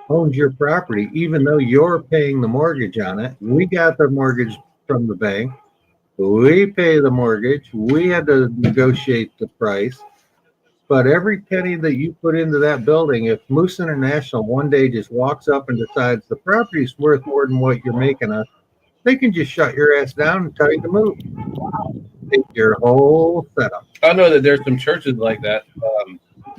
owns your property, even though you're paying the mortgage on it. We got the mortgage from the bank. We pay the mortgage. We had to negotiate the price. But every penny that you put into that building, if Moose International one day just walks up and decides the property's worth more than what you're making us, they can just shut your ass down and tell you to move. Take your whole setup. I know that there's some churches like that.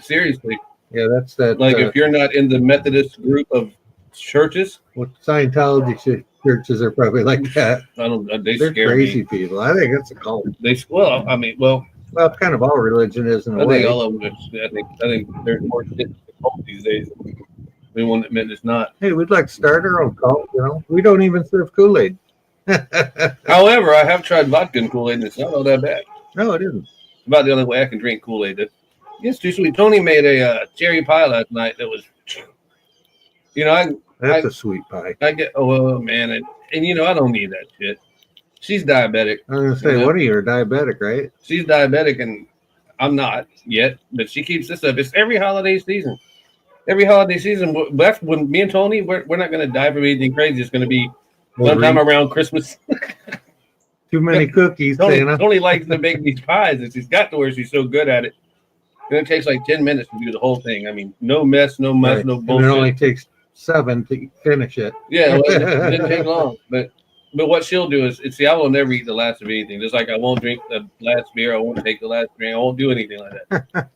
Seriously. Yeah, that's that. Like if you're not in the Methodist group of churches, well, Scientology churches are probably like that. They're crazy people. I think it's a cult. Well, it's kind of all religion is in a way. I think all of them. I think there's more shit to the cult these days. We won't admit it's not. Hey, we'd like to start our own cult. You know, we don't even serve Kool-Aid. However, I have tried vodka and Kool-Aid, and it's not all that bad. No, it isn't. It's about the only way I can drink Kool-Aid. It's too sweet. Tony made a cherry pie last night that was, that's a sweet pie. Man, and I don't need that shit. She's diabetic. I was gonna say, what are you? You're diabetic, right? She's diabetic, and I'm not yet, but she keeps this up. It's every holiday season. Every holiday season, left when me and Tony, we're not going to die from anything crazy. It's going to be sometime around Christmas. Too many cookies. Tony likes to make these pies, and she's got to where she's so good at it. And it takes like 10 minutes to do the whole thing. I mean, no mess, no muss, right. No bullshit. And it only takes 7 to finish it. Yeah, well, it didn't take long. But what she'll do is, I will never eat the last of anything. Just like I won't drink the last beer, I won't take the last drink, I won't do anything like that.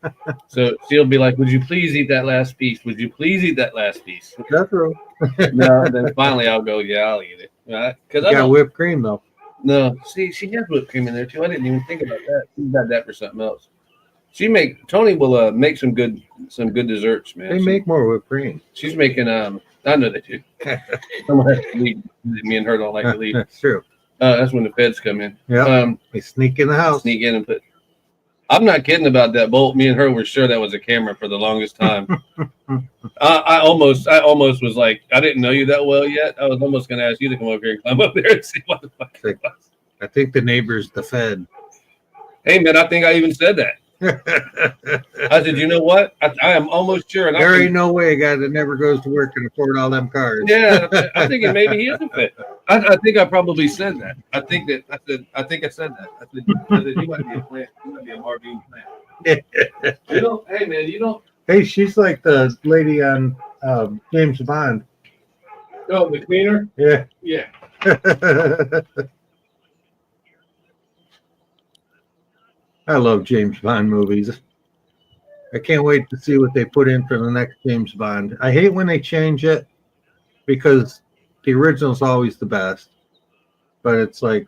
So she'll be like, "Would you please eat that last piece? Would you please eat that last piece?" That's true. No, then finally I'll go, "Yeah, I'll eat it." Because I got whipped cream though. No, see, she has whipped cream in there too. I didn't even think about that. She's got that for something else. Tony will make some good desserts, man. They make more whipped cream. She's making I know that too. Me and her don't like to leave. That's true. That's when the feds come in. Yeah. They sneak in the house. Sneak in and put. I'm not kidding about that bolt. Me and her were sure that was a camera for the longest time. I almost was like, I didn't know you that well yet. I was almost going to ask you to come over here and climb up there and see what the fuck it was. I think the neighbor's the Fed. Hey man, I think I even said that. I said, you know what? I am almost sure. And there ain't no way a guy that never goes to work can afford all them cars. Yeah, I think maybe he is a fit. I think I probably said that. I think I said that. I said you might be a plant. You might be a Marvin plant. Hey man, you don't. Hey, she's like the lady on James Bond. Oh, the cleaner. Yeah. Yeah. I love James Bond movies. I can't wait to see what they put in for the next James Bond. I hate when they change it because the original's always the best. But it's like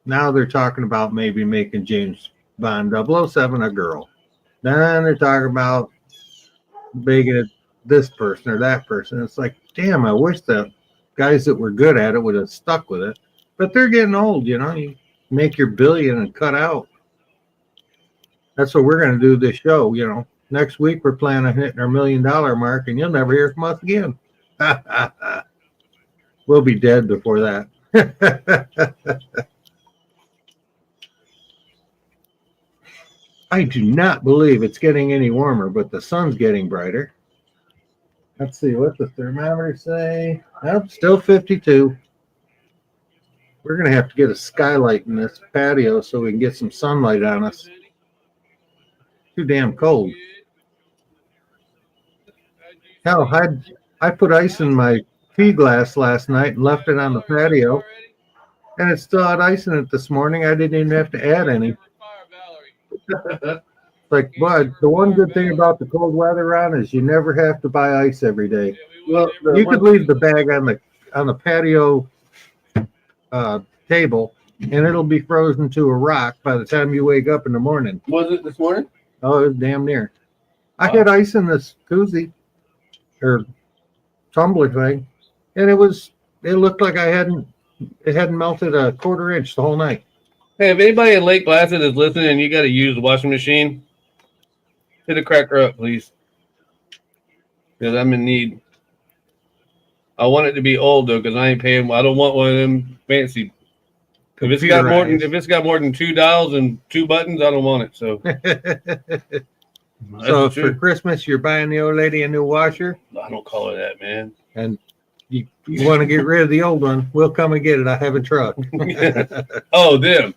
now they're talking about maybe making James Bond 007 a girl. Then they're talking about making it this person or that person. It's like, damn, I wish the guys that were good at it would have stuck with it. But they're getting old, You make your billion and cut out. That's what we're going to do this show. Next week we're planning on hitting our $1 million mark, and you'll never hear from us again. We'll be dead before that. I do not believe it's getting any warmer, but the sun's getting brighter. Let's see, what the thermometer say? Nope, still 52. We're going to have to get a skylight in this patio so we can get some sunlight on us. Too damn cold. Hell, I put ice in my tea glass last night and left it on the patio, and it still had ice in it this morning. I didn't even have to add any. Like, but the one good thing about the cold weather, Ron, is you never have to buy ice every day. Well, You could leave the bag on the patio table, and it'll be frozen to a rock by the time you wake up in the morning. Was it this morning? Oh, it was damn near. I Wow. had ice in this koozie or tumbler thing, and it looked like it hadn't melted a quarter inch the whole night. Hey, if anybody in Lake Placid is listening and you got to use the washing machine, hit a cracker up, please. Because I'm in need. I want it to be old though, because I ain't paying. I don't want one of them fancy. If it's got more than 2 dials and 2 buttons, I don't want it. So, So for Christmas, you're buying the old lady a new washer, I don't call it that, man. and you want to get rid of the old one. We'll come and get it. I have a truck. Oh, them.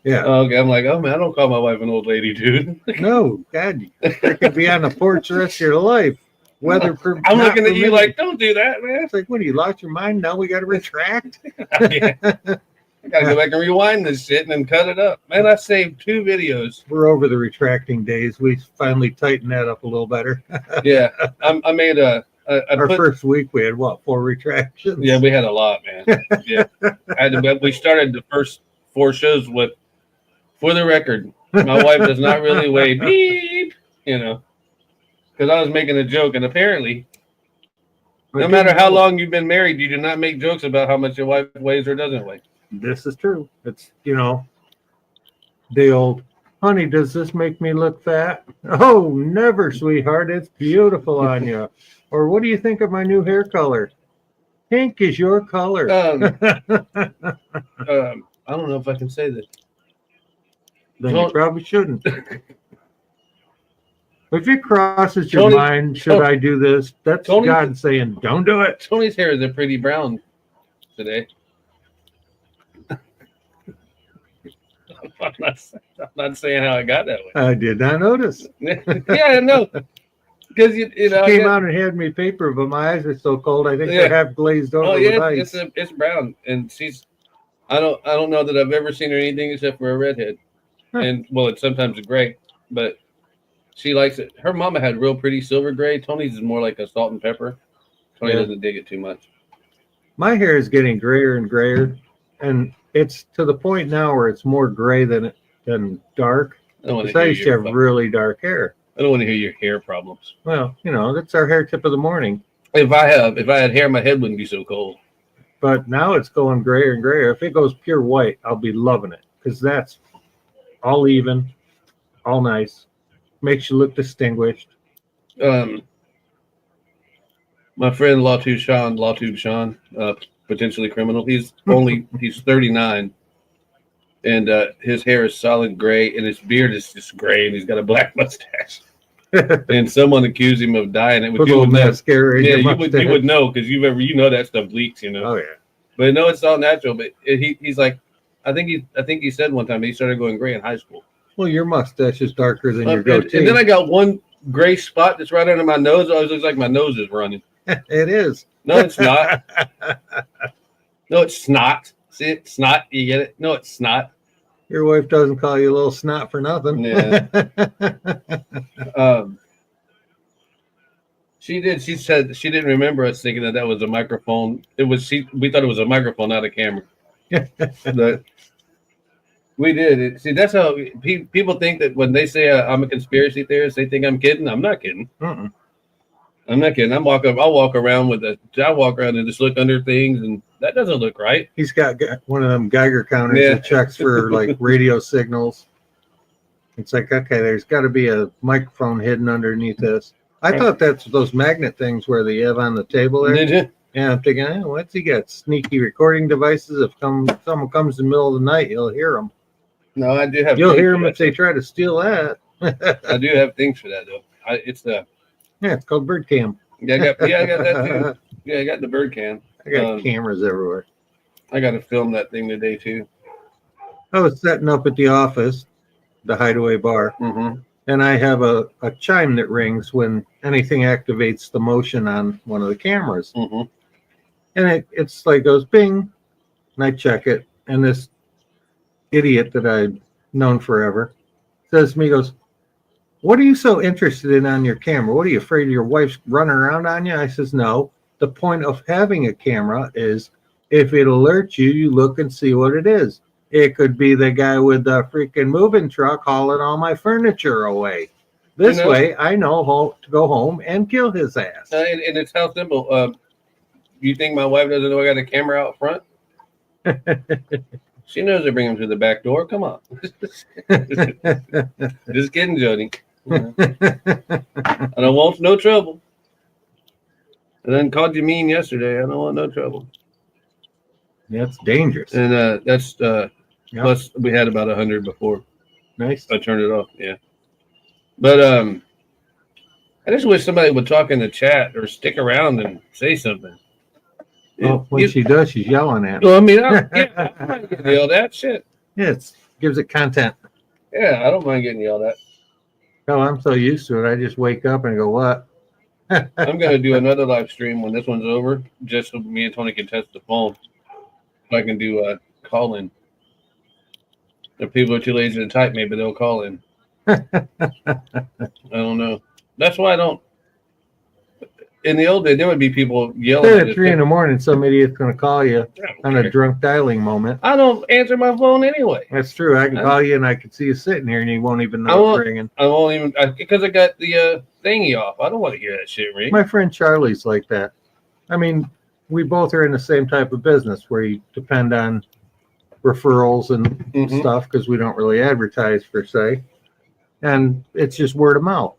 Yeah. Okay, I'm like, oh man, I don't call my wife an old lady, dude. No, God, you could be on the porch the rest of your life. I'm looking at you like, don't do that, man. It's like, what, you lost your mind? Now we got to retract? Yeah. I gotta go back and rewind this shit and then cut it up. Man, I saved 2 videos. We're over the retracting days. We finally tightened that up a little better. Yeah, I made Our first week, we had, 4 retractions? Yeah, we had a lot, man. Yeah, we started the first 4 shows with, for the record, my wife does not really weigh beep, because I was making a joke, and apparently, no matter how long you've been married, you do not make jokes about how much your wife weighs or doesn't weigh. This is true. It's, the old, honey, does this make me look fat? Oh, never, sweetheart. It's beautiful on you. Or what do you think of my new hair color? Pink is your color. I don't know if I can say this. Then you probably shouldn't. If it crosses your mind, should I do this? That's God saying, don't do it. Tony's hair is a pretty brown today. I'm not saying how I got that way. I did not notice. Yeah, I know. Because you came out and had me paper, but my eyes are so cold. I think they're half glazed over with ice. It's brown, and I don't know that I've ever seen her anything except for a redhead, and it's sometimes a gray, but she likes it. Her mama had real pretty silver gray. Tony's is more like a salt and pepper. Tony doesn't dig it too much. My hair is getting grayer and grayer, and it's to the point now where it's more gray than dark. I used to have really dark hair. I don't want to hear your hair problems. Well, that's our hair tip of the morning. If I had hair, my head wouldn't be so cold. But now it's going grayer and grayer. If it goes pure white, I'll be loving it because that's all even, all nice, makes you look distinguished. My friend Lawtube Sean, potentially criminal. He's 39. And his hair is solid gray, and his beard is just gray, and he's got a black mustache. And someone accused him of dyeing it with mascara. Yeah, you would know because you know that stuff leaks, Oh yeah. But no, it's all natural. But he's like, I think he said one time he started going gray in high school. Well, your mustache is darker than your goatee. And then I got one gray spot that's right under my nose. It always looks like my nose is running. It is. No, it's not. No, it's snot. See it? Snot. You get it? No, it's snot. Your wife doesn't call you a little snot for nothing. Yeah. She did. She said she didn't remember us thinking that was a microphone. We thought it was a microphone, not a camera. We did. See, that's how people think that when they say I'm a conspiracy theorist, they think I'm kidding. I'm not kidding. Uh-uh. I'm not kidding. I'll walk around and just look under things, and that doesn't look right. He's got one of them Geiger counters that checks for like radio signals. It's like, okay, there's got to be a microphone hidden underneath this. I thought that's those magnet things where they have on the table there. Did you? Yeah, I'm thinking, what's he got? Sneaky recording devices. If someone comes in the middle of the night, you'll hear them. No, I do have. You'll hear them if they try to steal that. I do have things for that though. It's called bird cam. Yeah, I got that too. Yeah, I got the bird cam. I got cameras everywhere. I got to film that thing today too. I was setting up at the office, the Hideaway Bar, and I have a chime that rings when anything activates the motion on one of the cameras. And it's like goes bing, and I check it, and this idiot that I've known forever says to me, goes, what are you so interested in on your camera? What are you afraid of your wife's running around on you? I says, no. The point of having a camera is if it alerts you, you look and see what it is. It could be the guy with the freaking moving truck hauling all my furniture away. This way, I know to go home and kill his ass. And it's how simple. You think my wife doesn't know I got a camera out front? She knows to bring him to the back door. Come on. Just kidding, Jody. I don't want no trouble. I done called you mean yesterday. I don't want no trouble. That's dangerous. And that's plus we had about 100 before. Nice. I turned it off. Yeah. But I just wish somebody would talk in the chat or stick around and say something. Well, when she does, she's yelling at me. Well, I mean, I'm not getting yelled at. Shit. Yeah, it gives it content. Yeah, I don't mind getting yelled at. No, I'm so used to it. I just wake up and go, what? I'm going to do another live stream when this one's over, just so me and Tony can test the phone. So I can do call-in. If people are too lazy to type, maybe they'll call in. I don't know. That's why I don't. In the old days, there would be people yelling at 3 in the morning. Some idiot's going to call you on a drunk dialing moment. I don't answer my phone anyway. That's true. I can call you and I can see you sitting here and you won't even know it's ringing. I won't even because I got the thingy off. I don't want to hear that shit ring. My friend Charlie's like that. I mean, we both are in the same type of business where you depend on referrals and stuff because we don't really advertise per se, and it's just word of mouth.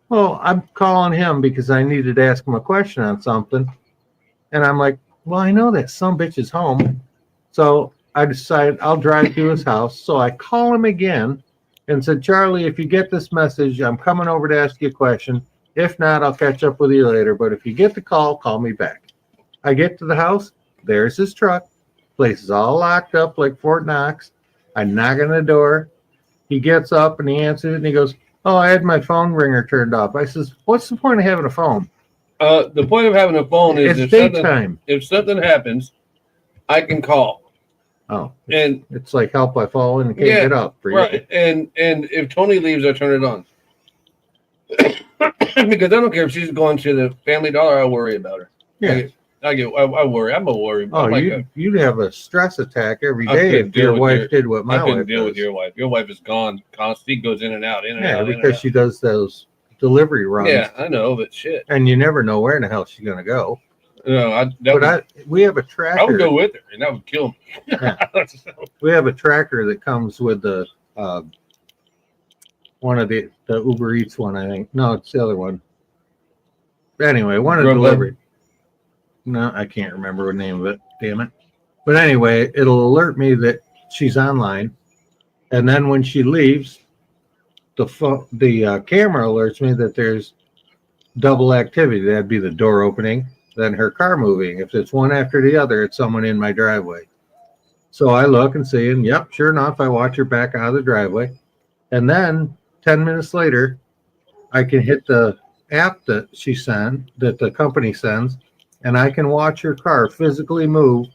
Well, I'm calling him because I needed to ask him a question on something. And I'm like, well, I know that some bitch is home. So I decided I'll drive to his house. So I call him again and said, Charlie, if you get this message, I'm coming over to ask you a question. If not, I'll catch up with you later. But if you get the call me back. I get to the house. There's his truck. Place is all locked up like Fort Knox. I knock on the door. He gets up and he answers it and he goes, oh, I had my phone ringer turned off. I says, what's the point of having a phone? The point of having a phone is it's daytime. If something happens, I can call. Oh, and it's like help I fall in and can't get up. For right. You. And if Tony leaves, I turn it on. Because I don't care if she's going to the Family Dollar, I worry about her. Yeah. I worry. I'm a worry. Oh, you'd have a stress attack every day if your wife did what my wife does. I couldn't deal with your wife. Your wife is gone constantly. Goes in and out, in and Yeah, out. because she does those delivery runs. Yeah, I know, but shit. And you never know where in the hell she's gonna go. No, we have a tracker. I would go with her, and that would kill me. Yeah. We have a tracker that comes with the one of the Uber Eats one, I think. No, it's the other one. Anyway, one of the delivery. No, I can't remember the name of it. Damn it. But anyway, it'll alert me that she's online. And then when she leaves, the camera alerts me that there's double activity. That'd be the door opening, then her car moving. If it's one after the other, it's someone in my driveway. So I look and see, and yep, sure enough, I watch her back out of the driveway. And then 10 minutes later, I can hit the app that the company sends, and I can watch her car physically move,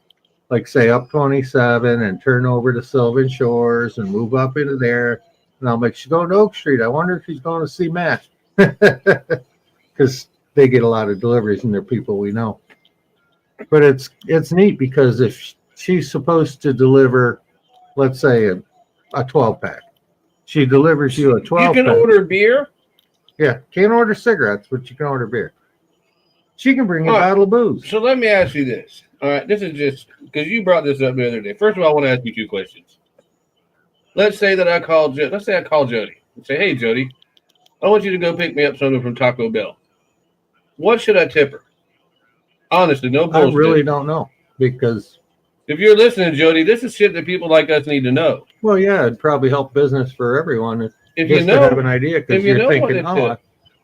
like say up 27 and turn over to Sylvan Shores and move up into there. And I'm like, she's going to Oak Street. I wonder if she's going to see Matt. Because they get a lot of deliveries and they're people we know. But it's neat because if she's supposed to deliver, let's say, a 12-pack. She delivers you a 12-pack. You can order beer? Yeah, can't order cigarettes, but you can order beer. She can bring you a bottle of booze. So let me ask you this. All right, this is just because you brought this up the other day. First of all, I want to ask you two questions. Let's say that I call Jody and say, hey, Jody, I want you to go pick me up something from Taco Bell. What should I tip her? Honestly, no bullshit. I really don't know because if you're listening, Jody, this is shit that people like us need to know. Well, yeah, it'd probably help business for everyone if you know, to have an idea because you're thinking,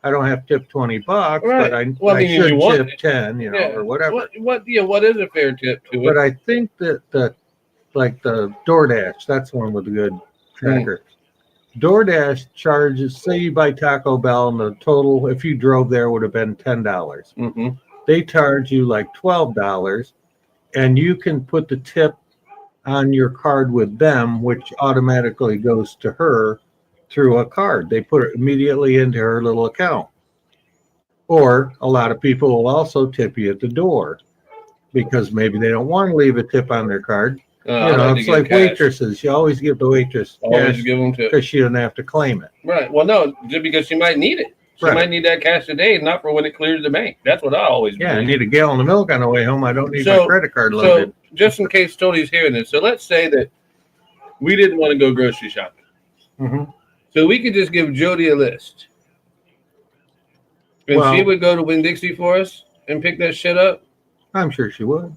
I don't have to tip $20, right. but I should tip 10, or whatever. What is a fair tip to it? But I think that like the DoorDash, that's one with a good tracker. DoorDash charges, say you buy Taco Bell, and the total, if you drove there, would have been $10. Mm-hmm. They charge you like $12, and you can put the tip on your card with them, which automatically goes to her through a card. They put it immediately into her little account. Or a lot of people will also tip you at the door because maybe they don't want to leave a tip on their card. It's like waitresses. You always give the waitress always give them tip because she doesn't have to claim it. Right. Well, no, just because she might need it. She might need that cash today, not for when it clears the bank. That's what I always do. I need a gallon of milk on the way home. I don't need my credit card loaded. So, just in case Tony's hearing this, so let's say that we didn't want to go grocery shopping. Mm-hmm. So we could just give Jody a list. And she would go to Winn-Dixie for us and pick that shit up. I'm sure she would.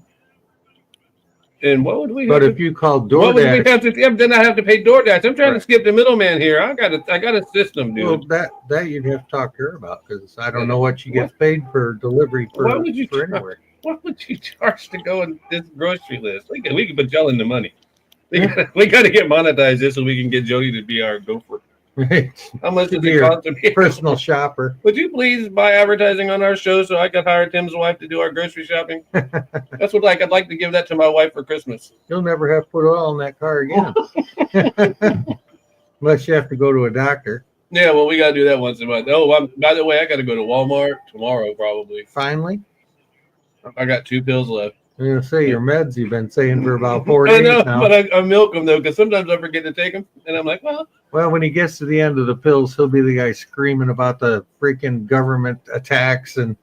And what would we? But if you call DoorDash, what would we have to? Then I have to pay DoorDash. I'm trying to skip the middleman here. I got a system, dude. Well, that you'd have to talk to her about because I don't know what she gets paid for delivery for anywhere. What would you charge to go in this grocery list? We can put y'all in the money. We got to get monetized this so we can get Jody to be our gopher. Right. How much does it cost to be personal shopper? Would you please buy advertising on our show so I could hire Tim's wife to do our grocery shopping? That's what I'd like to give that to my wife for Christmas. You'll never have to put oil in that car again. Unless you have to go to a doctor. Yeah, well, we got to do that once a month. Oh, by the way, I got to go to Walmart tomorrow probably. Finally? I got 2 pills left. I'm going to say your meds you've been saying for about 4 days now. now. But I milk them, though, because sometimes I forget to take them. And I'm like, well, when he gets to the end of the pills, he'll be the guy screaming about the freaking government attacks. And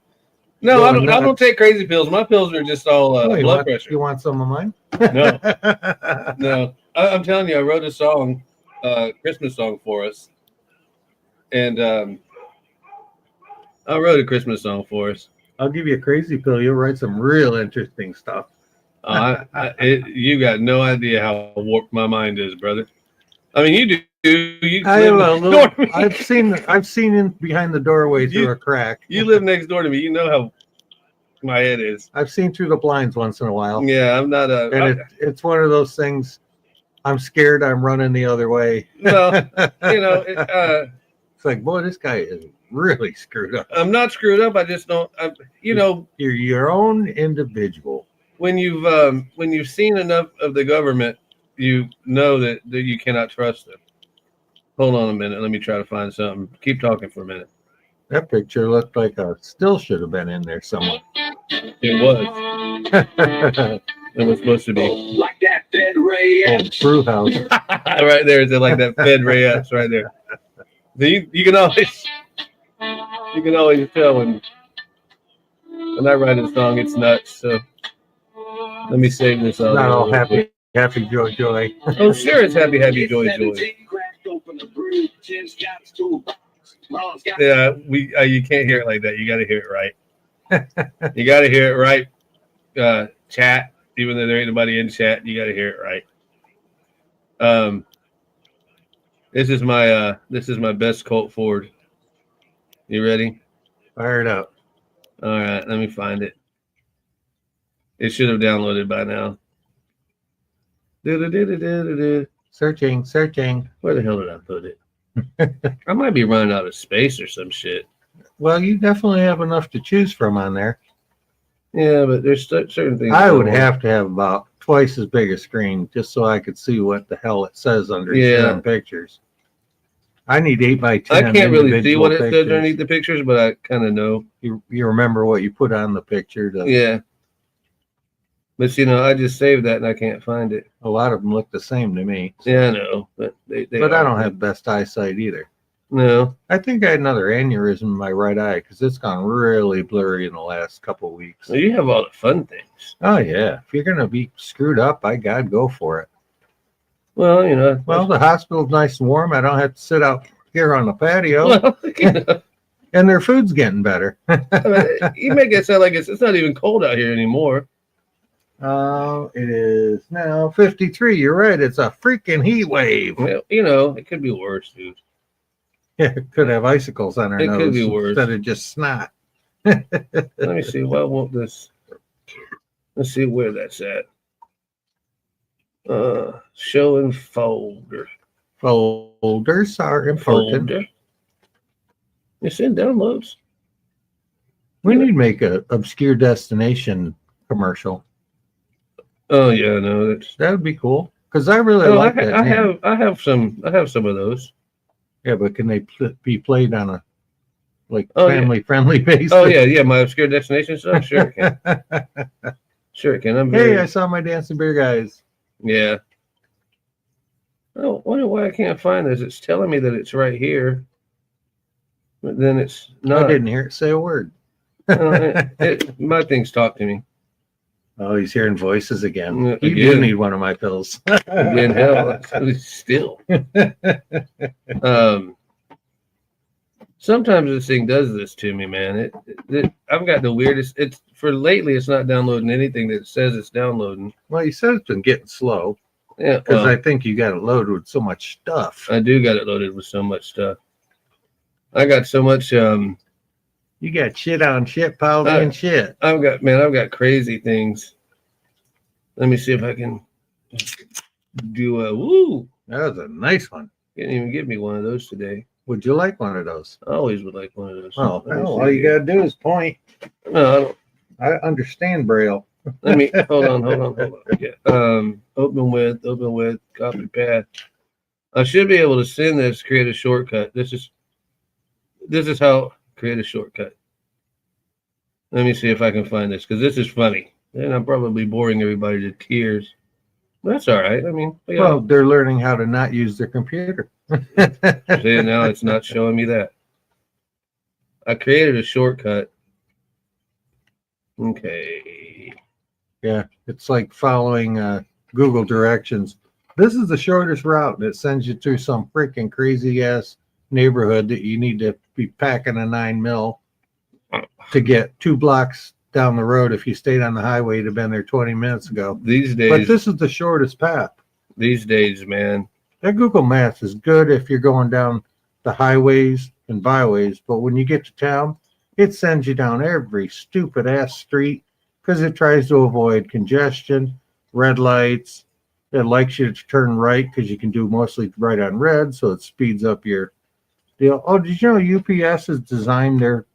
no, I don't take crazy pills. My pills are just all blood pressure. You want some of mine? No. No. I'm telling you, I wrote a song, Christmas song for us. And I wrote a Christmas song for us. I'll give you a crazy pill. You'll write some real interesting stuff. You got no idea how warped my mind is, brother. I mean, you do. I've seen in behind the doorway through a crack. You live next door to me. You know how my head is. I've seen through the blinds once in a while. Yeah, I'm not a. And it's one of those things. I'm scared. I'm running the other way. Well, it's like, boy, this guy is really screwed up. I'm not screwed up. I just don't. You're your own individual. When you've seen enough of the government, you know that you cannot trust them. Hold on a minute. Let me try to find something. Keep talking for a minute. That picture looked like a still should have been in there somewhere. It was. It was supposed to be. Like that Fed Ray Apps. Brew house. Right there. It's like that Fed Ray Apps right there. So you can always tell when I write a song, it's nuts. So let me save this on. Not all happy, joy. Oh, sure, it's happy, joy. Yeah, you can't hear it like that. You got to hear it right. You got to hear it right. Chat, even though there ain't nobody in chat, you got to hear it right. This is my best Colt Ford. You ready? Fire it up. All right, let me find it. It should have downloaded by now. Searching. Where the hell did I put it? I might be running out of space or some shit. Well, you definitely have enough to choose from on there. Yeah, but there's certain things. I would have to have about twice as big a screen just so I could see what the hell it says underneath them pictures. I need 8x10. I can't really see what it says underneath the pictures, but I kind of know. You remember what you put on the picture. Yeah. But, I just saved that and I can't find it. A lot of them look the same to me. Yeah, I know. But I don't have best eyesight either. No. I think I had another aneurysm in my right eye because it's gone really blurry in the last couple of weeks. Well, you have all the fun things. Oh, yeah. If you're going to be screwed up, God, go for it. Well, the hospital's nice and warm. I don't have to sit out here on the patio. Well, and their food's getting better. You make it sound like it's not even cold out here anymore. Oh, it is now 53. You're right. It's a freaking heat wave. Well, it could be worse, dude. Yeah, it could have icicles on our nose. It could be worse. Instead of just snot. Let me see. Why won't this? Let's see where that's at. Show and folder. Folders are important. Folder. It's in downloads. We need to make a obscure destination commercial. Oh yeah, no, that would be cool because I really like that. I have some of those. Yeah, but can they be played on a Oh, family-friendly basis? Oh yeah, my obscure destination stuff. Sure it can. Sure it can. I'm very, Hey, I saw my dancing bear guys. yeah. I don't wonder why I can't find this. It's telling me that it's right here, but then it's not. I didn't hear it say a word. My things talk to me. Oh, he's hearing voices again. Again. You do need one of my pills. Again, hell, still. Sometimes this thing does this to me, man. I've got the weirdest. It's for lately. It's not downloading anything that says it's downloading. Well, you said it's been getting slow. Yeah, because I think you got it loaded with so much stuff. I do got it loaded with so much stuff. I got so much. You got shit on shit piled in shit. I've got crazy things. Let me see if I can do a woo. That was a nice one. Can't even give me one of those today. Would you like one of those? I always would like one of those. Oh, all you gotta do is point. No, I don't. I understand Braille. Let me hold on. Yeah. Open with, copy path. I should be able to send this, create a shortcut. This is how create a shortcut. Let me see if I can find this, because this is funny. And I'm probably boring everybody to tears. That's all right. I mean, well, they're learning how to not use their computer. See, now it's not showing me that. I created a shortcut. Okay. Yeah, it's like following Google directions. This is the shortest route, and it sends you through some freaking crazy ass neighborhood that you need to be packing a 9mm to get 2 blocks down the road. If you stayed on the highway, you'd have been there 20 minutes ago. These days, but this is the shortest path. These days, man, that Google Maps is good if you're going down the highways and byways, but when you get to town, it sends you down every stupid ass street because it tries to avoid congestion, red lights. It likes you to turn right because you can do mostly right on red, so it speeds up your deal. Oh, did you know UPS has designed their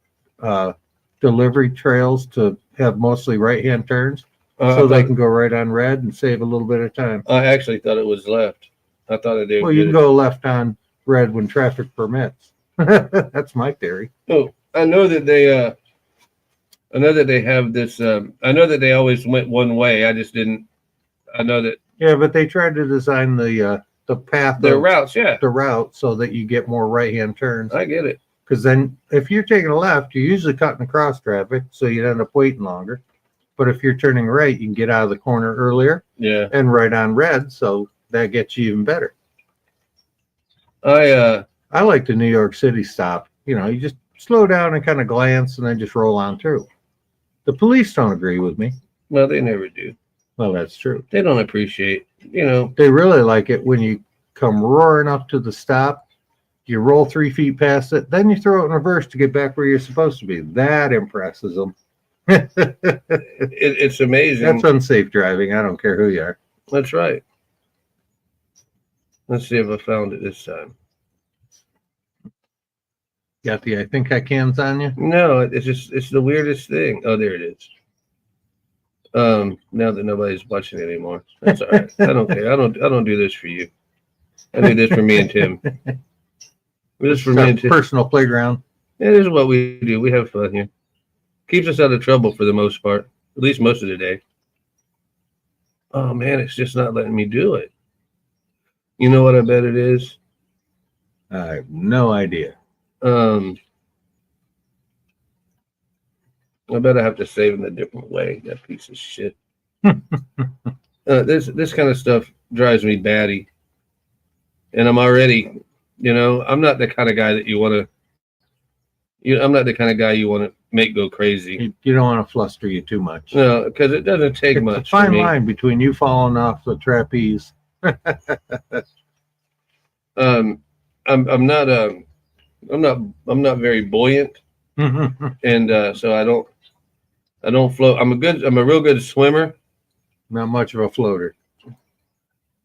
delivery trails to have mostly right-hand turns so they can go right on red and save a little bit of time? I actually thought it was left. I thought it did. Well, you can go left on red when traffic permits. That's my theory. Oh, I know that they have this. I know that they always went one way. I just didn't. I know that. Yeah, but they tried to design the path, the routes, the route, so that you get more right-hand turns. I get it. Because then, if you're taking a left, you're usually cutting across traffic, so you'd end up waiting longer. But if you're turning right, you can get out of the corner earlier. Yeah. And right on red, so that gets you even better. I like the New York City stop. You know, you just slow down and kind of glance, and then just roll on through. The police don't agree with me. Well, they never do. Well, that's true. They don't appreciate, They really like it when you come roaring up to the stop, you roll 3 feet past it, then you throw it in reverse to get back where you're supposed to be. That impresses them. It's amazing. That's unsafe driving. I don't care who you are. That's right. Let's see if I found it this time. Got the I think I can's on you? No, it's the weirdest thing. Oh, there it is. Now that nobody's watching anymore, that's all right. I don't care. I don't do this for you. I do this for me and Tim. This for me and Tim. Personal playground. Yeah, this is what we do. We have fun here. Keeps us out of trouble for the most part, at least most of the day. Oh man, it's just not letting me do it. You know what I bet it is? I have no idea. I bet I have to save in a different way. That piece of shit. This kind of stuff drives me batty, and I'm already, I'm not the kind of guy that you want to. I'm not the kind of guy you want to make go crazy. You don't want to fluster you too much. No, because it doesn't take it's much. A fine line between you falling off the trapeze. I'm not very buoyant, and so I don't float. I'm a real good swimmer. Not much of a floater.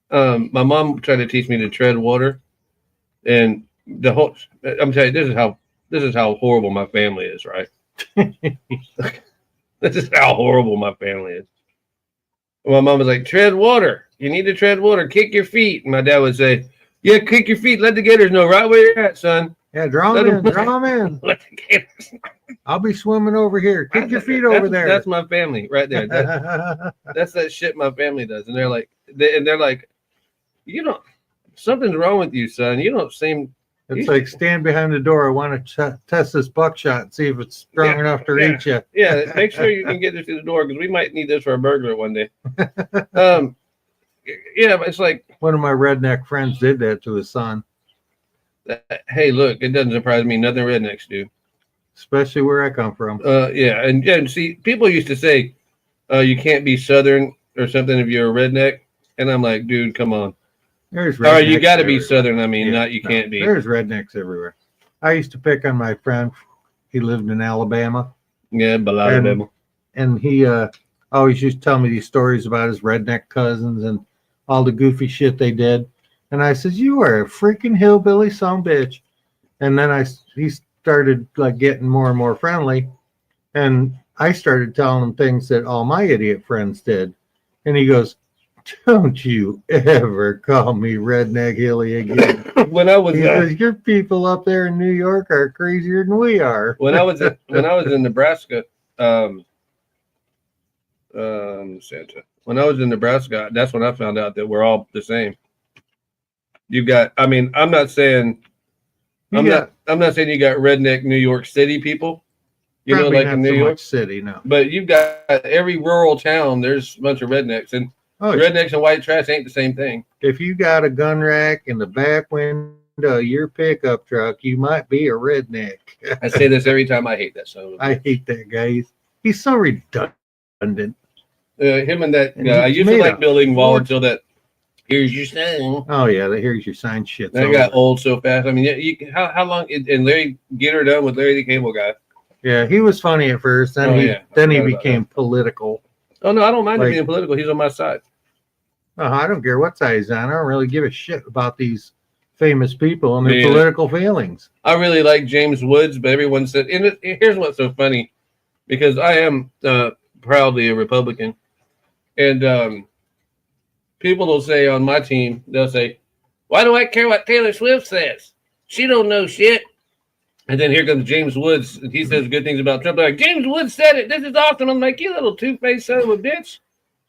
My mom tried to teach me to tread water, and I'm telling you, this is how horrible my family is, right? This is how horrible my family is. My mom was like, tread water. You need to tread water. Kick your feet. And my dad would say, Yeah, kick your feet. Let the gators know right where you're at, son. Yeah, draw them in. Draw them in. Let the gators. I'll be swimming over here. Kick your feet over there. That's my family right there. That's that shit my family does, and they're like, you don't. Something's wrong with you, son. You don't seem. It's like stand behind the door. I want to test this buckshot and see if it's strong enough to reach you. Yeah, make sure you can get this through the door because we might need this for a burglar one day. Yeah, but it's like one of my redneck friends did that to his son. Hey, look, it doesn't surprise me. Nothing rednecks do, especially where I come from. Yeah, and see, people used to say you can't be Southern or something if you're a redneck, and I'm like, dude, come on. There's all right, you got to be Southern. I mean, not you can't be. There's rednecks everywhere. I used to pick on my friend. He lived in Alabama. Yeah, Alabama. And he always used to tell me these stories about his redneck cousins and all the goofy shit they did. And I says, "You are a freaking hillbilly son bitch." And then he started like getting more and more friendly, and I started telling him things that all my idiot friends did. And he goes, "Don't you ever call me redneck hilly again." When I was because your people up there in New York are crazier than we are. When I was in Nebraska, Santa. When I was in Nebraska, that's when I found out that we're all the same. You got. I mean, I'm not saying. I'm not saying you got redneck New York City people. You know, like in New York City, no. But you've got every rural town. There's a bunch of rednecks, and rednecks and white trash ain't the same thing. If you got a gun rack in the back window of your pickup truck, you might be a redneck. I say this every time. I hate that song. I hate that guy. He's so redundant. Him and that guy. I used to like Bill Engvall until that. Here's your sign. Oh yeah, here's your sign shit. That got old so fast. I mean, how long? And Larry, get her done with Larry the Cable Guy. Yeah, he was funny at first. Then he became political. Oh no, I don't mind him being political. He's on my side. I don't care what side he's on. I don't really give a shit about these famous people and their political feelings. I really like James Woods, but everyone said, and here's what's so funny, because I am proudly a Republican, and people will say on my team, they'll say, "Why do I care what Taylor Swift says? She don't know shit." And then here comes James Woods, and he says good things about Trump. They're like, "James Woods said it. This is awesome." I'm like, "You little two-faced son of a bitch."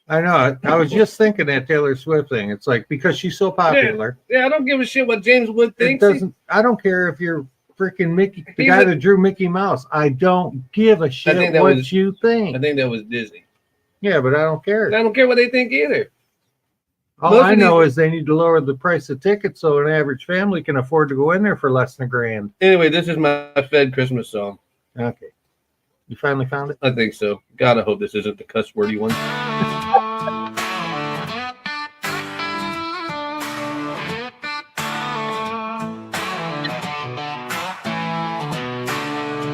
I know. I was just thinking that Taylor Swift thing. It's like because she's so popular. Yeah, I don't give a shit what James Woods thinks. I don't care if you're freaking Mickey, the guy that drew Mickey Mouse. I don't give a shit what you think. I think that was Disney. Yeah, but I don't care. I don't care what they think either. All I know is they need to lower the price of tickets so an average family can afford to go in there for less than $1,000. Anyway, this is my Fed Christmas song. Okay. You finally found it? I think so. God, I hope this isn't the cuss wordy one.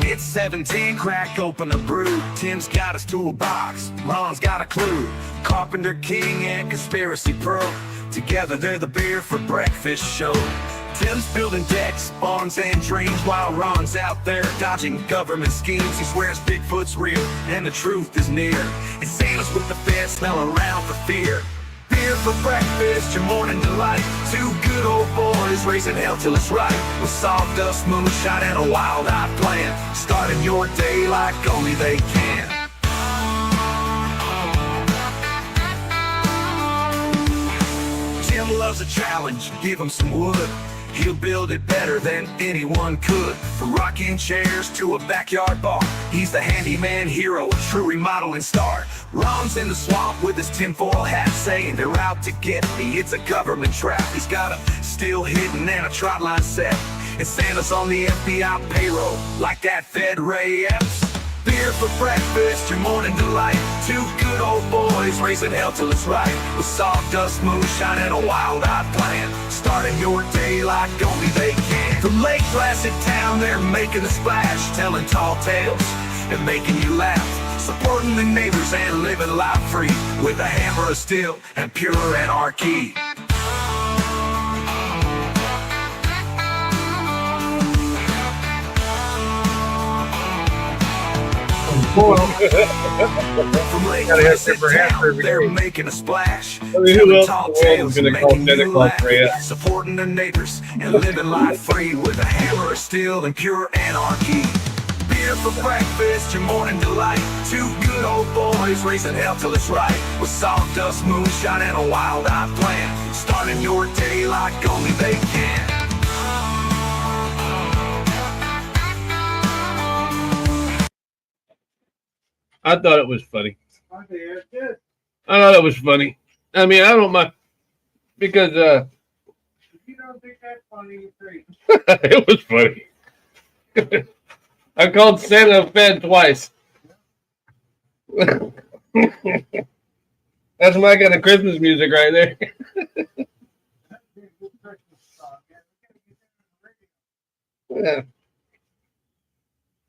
It's 17, crack open a brew. Tim's got his toolbox, Ron's got a clue. Carpenter King and Conspiracy Pro, together they're the beer for breakfast show. Tim's building decks, barns and dreams, while Ron's out there dodging government schemes. He swears Bigfoot's real and the truth is near, and Santa's with the feds smelling around for fear. Beer for breakfast, your morning delight. Two good old boys raising hell till it's right, with sawdust, moonshine, and a wild-eyed plan, starting your day like only they can. Tim loves a challenge, give him some wood. He'll build it better than anyone could. From rocking chairs to a backyard bar, he's the handyman hero, a true remodeling star. Ron's in the swamp with his tinfoil hat, saying they're out to get me, it's a government trap. He's got a steel hidden and a trot line set, and Santa's on the FBI payroll, like that Fed Ray Epps. Beer for breakfast, your morning delight. Two good old boys raising hell till it's right, with sawdust, moonshine, and a wild-eyed plan, starting your day like only they can. The Lake Placid town, they're making a splash, telling tall tales and making you laugh, supporting the neighbors and living life free, with a hammer of steel and pure anarchy. Boil. From Lake Gotta have Placid different hats for town, every they're day. making a splash. I mean, who Telling else tall in the world tales is gonna and call making Santa you Claus laugh. Rhea? Supporting the neighbors and living life free with a hammer of steel and pure anarchy. Beer for breakfast, your morning delight. Two good old boys raising hell till it's right. With sawdust, moonshine, and a wild-eyed plan. Starting your day like only they can. I thought it was funny. I thought it was funny. I mean, I don't mind because If you don't think that's funny, you're crazy. it was funny. I called Santa fed twice. That's my kind of Christmas music right there. Yeah.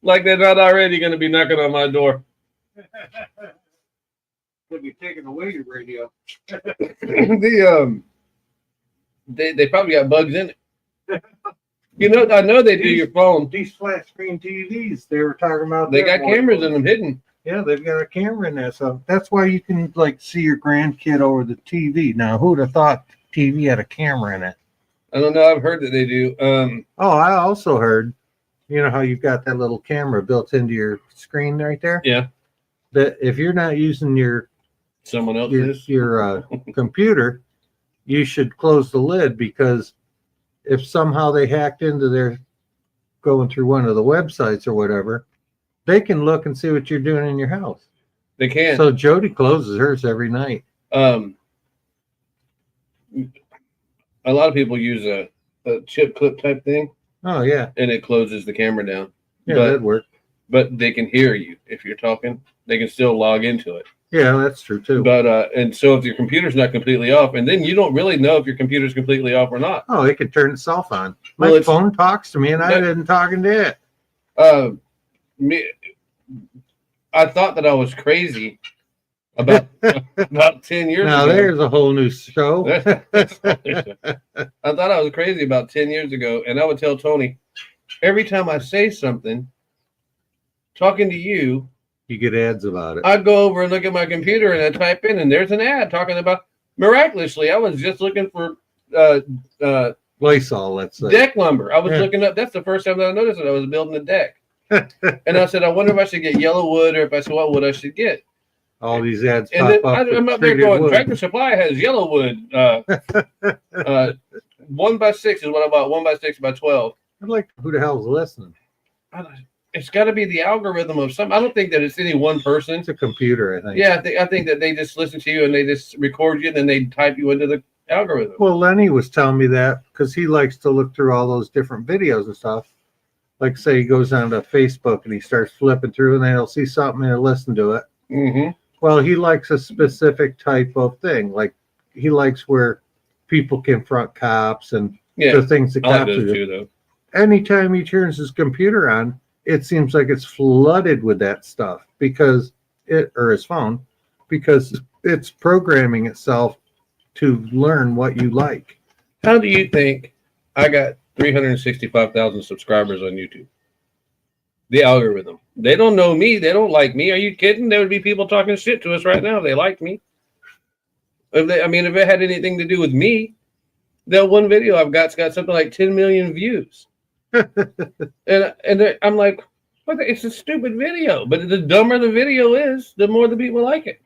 Like they're not already going to be knocking on my door. They'll be taking away your radio. They probably got bugs in it. You know, I know they do your phone. These flat screen TVs, they were talking about. They got cameras in them hidden. Yeah, they've got a camera in there, so that's why you can like see your grandkid over the TV. Now, who'd have thought TV had a camera in it? I don't know. I've heard that they do. Oh, I also heard, you know how you've got that little camera built into your screen right there? Yeah. That if you're not using your Someone else is. your computer, you should close the lid, because if somehow they hacked into their going through one of the websites or whatever, they can look and see what you're doing in your house. They can. So Jody closes hers every night. A lot of people use a chip clip type thing, Oh yeah, and it closes the camera down. yeah, But- that'd work. But they can hear you if you're talking. They can still log into it. Yeah, that's true too. But and so if your computer's not completely off, and then you don't really know if your computer's completely off or not. Oh, it could turn itself on. My Well, it's- phone talks to me, and I that- didn't talking to it. I thought that I was crazy about 10 years Now ago. there's a whole new show. I thought I was crazy about 10 years ago, and I would tell Tony every time I say something, talking to you, You get ads about it. I'd go over and look at my computer and I type in, and there's an ad talking about miraculously. I was just looking for Lysol, let's say. deck lumber. I was Yeah. looking up. That's the first time that I noticed that I was building a deck. And I said, I wonder if I should get yellow wood, or if I said, what wood I should get. All these ads And pop then up. I'm with up there treated going, wood. Tractor Supply has yellow wood. 1x6 is what I bought. 1x6 by 12. I'd like who the hell's listening? It's got to be the algorithm of some. I don't think that it's any one person. It's a computer, I think. Yeah, I think that they just listen to you and they just record you and then they type you into the algorithm. Well, Lenny was telling me that because he likes to look through all those different videos and stuff. Like, say he goes onto Facebook and he starts flipping through, and then he'll see something and he'll listen to it. Mm-hmm. Well, he likes a specific type of thing. Like, he likes where people confront cops and Yeah, the things that I like cops those do. too, though. Anytime he turns his computer on, it seems like it's flooded with that stuff or his phone, because it's programming itself to learn what you like. How do you think I got 365,000 subscribers on YouTube? The algorithm. They don't know me. They don't like me. Are you kidding? There would be people talking shit to us right now if they liked me. If it had anything to do with me, that one video I've got's got something like 10 million views. and I'm like, what? It's a stupid video. But the dumber the video is, the more the people like it.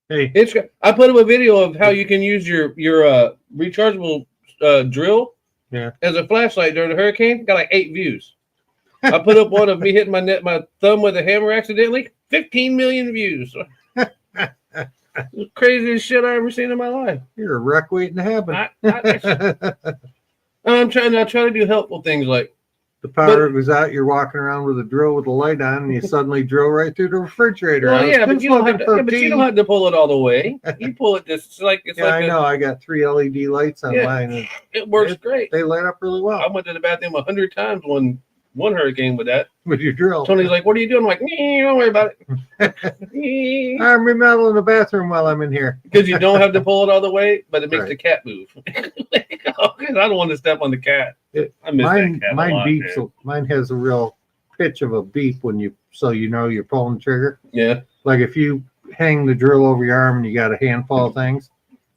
Hey, I put up a video of how you can use your rechargeable drill as a flashlight during a hurricane. Got like 8 views. I put up one of me hitting my thumb with a hammer accidentally. 15 million views. Craziest shit I ever seen in my life. you're a wreck waiting to happen. I try to do helpful things like The power goes out, you're walking around with a drill with a light on, and you suddenly drill right through the refrigerator. well, I was yeah, but just you don't looking have for to, but you tea. don't have to pull it all the way. You pull it just it's Yeah, I know. I got 3 LED lights on Yeah. mine, and it works great. they light up really I well went to the bathroom 100 times one hurricane with that. with your drill. Tony's like, "What are you doing?" I'm like, "Don't worry about it." I'm remodeling the bathroom while I'm in here. Because you don't have to pull it all the way, but it makes Right. the cat move. I don't want to step on the cat. I miss Mine that cat a mine lot, beeps. man. Mine has a real pitch of a beep so you know you're pulling the trigger. Yeah. Like if you hang the drill over your arm and you got a handful of things,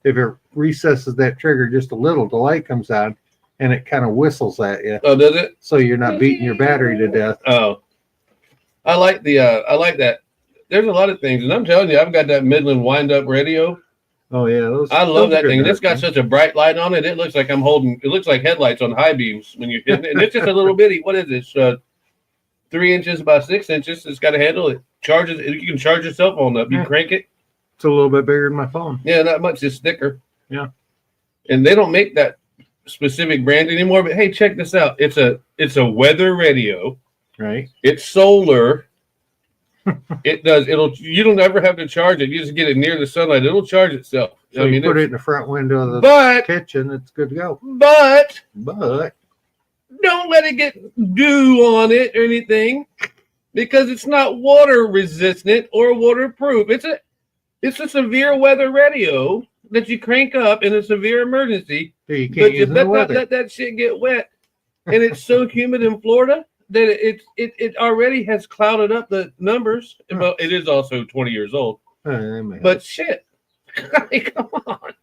if it recesses that trigger just a little, the light comes on and it kind of whistles at you. Oh, does it? So you're not beating your battery to death. Oh, I like that. There's a lot of things, and I'm telling you, I've got that Midland wind-up radio. Oh yeah, I love that thing. It's got such a bright light on it. It looks like it looks like headlights on high beams when you hit it. And it's just a little bitty. What is this? 3 inches by 6 inches. It's got a handle. It charges. You can charge your cell phone up. You crank it. It's a little bit bigger than my phone. Yeah, not much. It's thicker. Yeah. And they don't make that specific brand anymore. But hey, check this out. It's a weather radio. Right. It's solar. You don't ever have to charge it. You just get it near the sunlight. It'll charge itself. So you put it in the front window of the kitchen, it's good to go. But don't let it get dew on it or anything, because it's not water resistant or waterproof. It's a severe weather radio that you crank up in a severe emergency. So you can't use not let that shit get wet. And it's so humid in Florida that it already has clouded up the numbers. Well, it is also 20 years old. But shit, I mean, come on.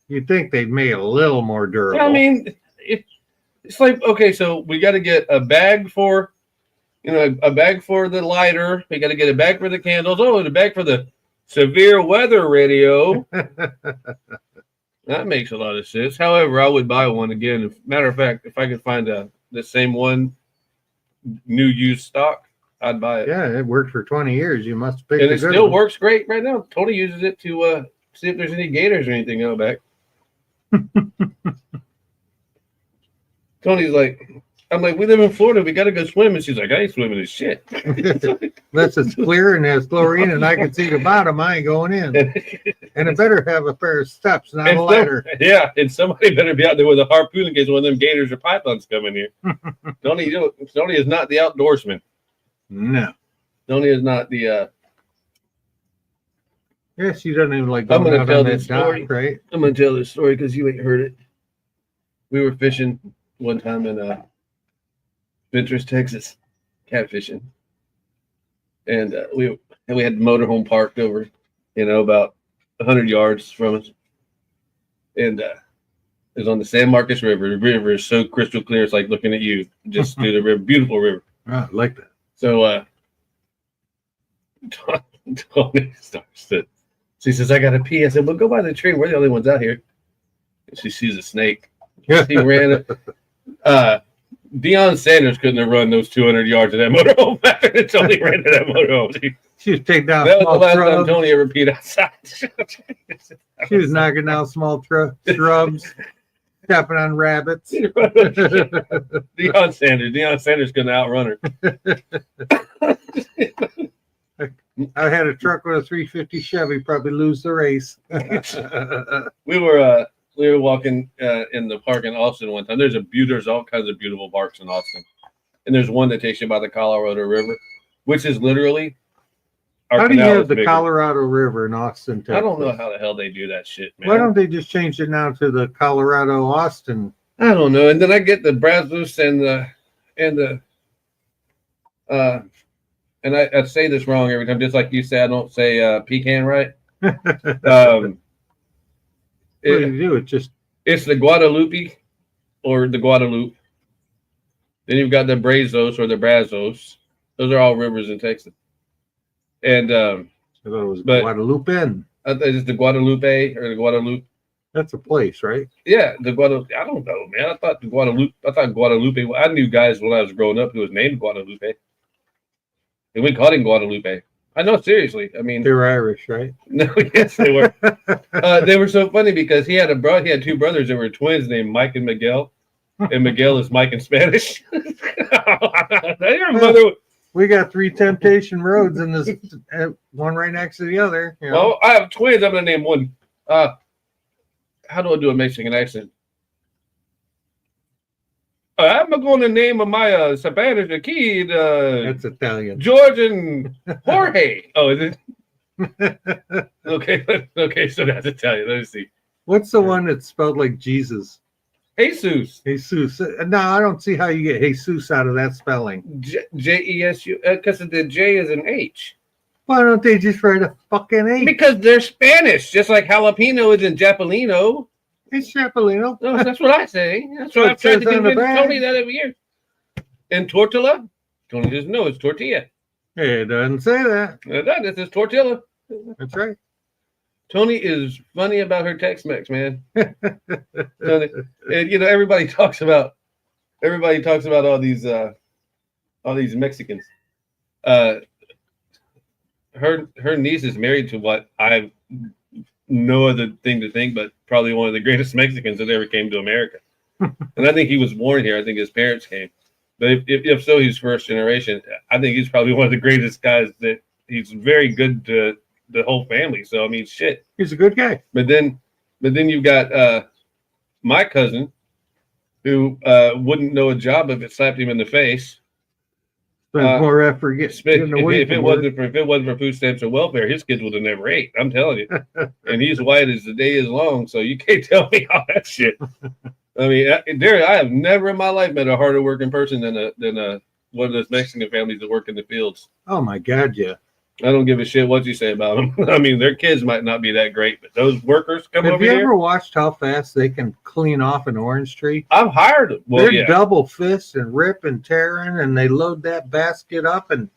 You'd think they'd make it a little more durable. I mean, it's like, okay, so we got to get a bag for, a bag for the lighter. We got to get a bag for the candles. Oh, and a bag for the severe weather radio. That makes a lot of sense. However, I would buy one again. Matter of fact, if I could find the same one, new used stock, I'd buy it. Yeah, it worked for 20 years. You must pick and it still works great right now. Tony uses it to see if there's any gators or anything out back. Tony's like, I'm like, we live in Florida. We got to go swim. And she's like, I ain't swimming in shit. Unless it's clear and has chlorine and I can see the bottom, I ain't going in. And it better have a pair of steps, not a ladder. Yeah, and somebody better be out there with a harpoon in case one of them gators or pythons come in here. Tony is not the outdoorsman. No. Tony is not the... Yes, she doesn't even like I'm going going to tell this story. Dock, right? I'm going to tell this story because you ain't heard it. We were fishing one time in Ventress, Texas, catfishing. And we had the motorhome parked over, about 100 yards from us. And it was on the San Marcos River. The river is so crystal clear, it's like looking at you just through the river. Beautiful river. Oh, I like that. So Tony starts to... She says, I got to pee. I said, well, go by the tree. We're the only ones out here. And she sees a snake. She ran it. Deion Sanders couldn't have run those 200 yards of that motorhome after Tony ran to that motorhome. She was taking down that was the last time Tony ever peed outside. She was knocking down small shrubs, stepping on rabbits. Deion Sanders couldn't outrun her. I had a truck with a 350 Chevy, probably lose the race. We were walking in the park in Austin one time. There's all kinds of beautiful parks in Austin, and there's one that takes you by the Colorado River, which is literally. How do you have the Colorado River in Austin, Texas? I don't know how the hell they do that shit, man. Why don't they just change it now to the Colorado Austin? I don't know. And then I get the Brazos and I say this wrong every time, just like you say, I don't say pecan right. What do you do? It's the Guadalupe or the Guadalupe. Then you've got the Brazos or the Brazos. Those are all rivers in Texas. And I thought it was Guadalupe. I thought it's the Guadalupe or the Guadalupe. That's a place, right? Yeah, the Guadalupe. I don't know, man. I thought Guadalupe. I knew guys when I was growing up who was named Guadalupe. And we called him Guadalupe. I know, seriously. I mean, they were Irish, right? No, yes, they were. They were so funny because he had two brothers that were twins named Mike and Miguel, and Miguel is Mike in Spanish. Your mother. We got 3 temptation roads in this, one right next to the other. Well, I have twins. I'm gonna name one. How do I do a Mexican accent? I'm going to name my Spanish kid. That's Italian. George and Jorge. Oh, is it? Okay, so that's Italian. Let me see. What's the one that's spelled like Jesus? Jesus. Jesus. No, I don't see how you get Jesus out of that spelling. Jesu, because the J is an H. Why don't they just write a fucking H? Because they're Spanish, just like jalapeno is in Japalino. It's Chapolino. No, that's what I say. That's So what it I've tried to says on the convince bag. Tony that every year. And tortilla? Tony doesn't know it's tortilla. It doesn't say that. This is tortilla. That's right. Tony is funny about her Tex-Mex, man. Tony, and you know everybody talks about all these Mexicans. Her niece is married to what I no other thing to think, but probably one of the greatest Mexicans that ever came to America. And I think he was born here. I think his parents came, but if so, he's first generation. I think he's probably one of the greatest guys. That he's very good to the whole family. So I mean, shit. He's a good guy. But then you've got my cousin, who wouldn't know a job if it slapped him in the face. Spends more effort getting away If it wasn't for food stamps or welfare, his kids would have never ate. I'm telling you. And he's white as the day is long, so you can't tell me all that shit. I mean, I have never in my life met a harder working person than one of those Mexican families that work in the fields. Oh my God, yeah. I don't give a shit what you say about them. I mean, their kids might not be that great, but those workers come over here. Have you ever watched how fast they can clean off an orange tree? I've hired them. Well, They're double fist and rip and tearing, and they load that basket up and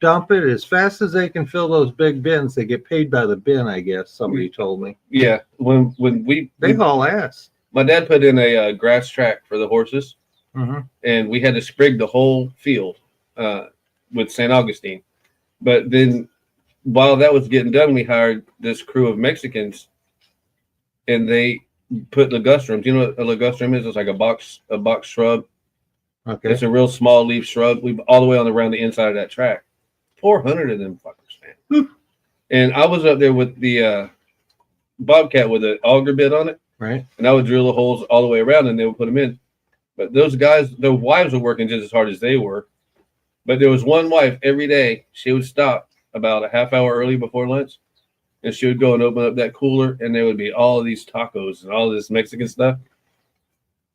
dump it as fast as they can fill those big bins. They get paid by the bin, I guess. Somebody told me. Yeah, when they haul ass. My dad put in a grass track for the horses, and we had to sprig the whole field with St. Augustine. But then while that was getting done, we hired this crew of Mexicans, and they put ligustrums. You know what a ligustrum is? It's like a box shrub. Okay. It's a real small leaf shrub. We all the way around the inside of that track. 400 of them fuckers, man. And I was up there with the bobcat with an auger bit on it. Right. And I would drill the holes all the way around, and they would put them in. But those guys, their wives were working just as hard as they were. But there was one wife every day. She would stop about a half hour early before lunch, and she would go and open up that cooler, and there would be all of these tacos and all this Mexican stuff.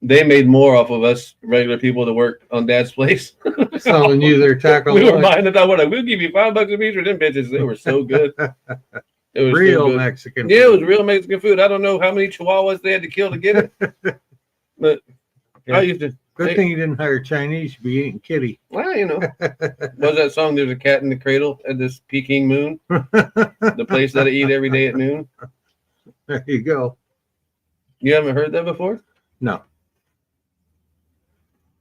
They made more off of us regular people that worked on Dad's place. Selling you their taco. We were buying it. We'll give you $5 a piece for them bitches. They were so good. It was real so good. Mexican. Yeah, food. it was real Mexican food. I don't know how many chihuahuas they had to kill to get it, but yeah. I used to. Good thing you didn't hire Chinese. You'd be eating kitty. Well, you know, was that song? There's a cat in the cradle at this Peking moon, the place that I eat every day at noon. There you go. You haven't heard that before? No.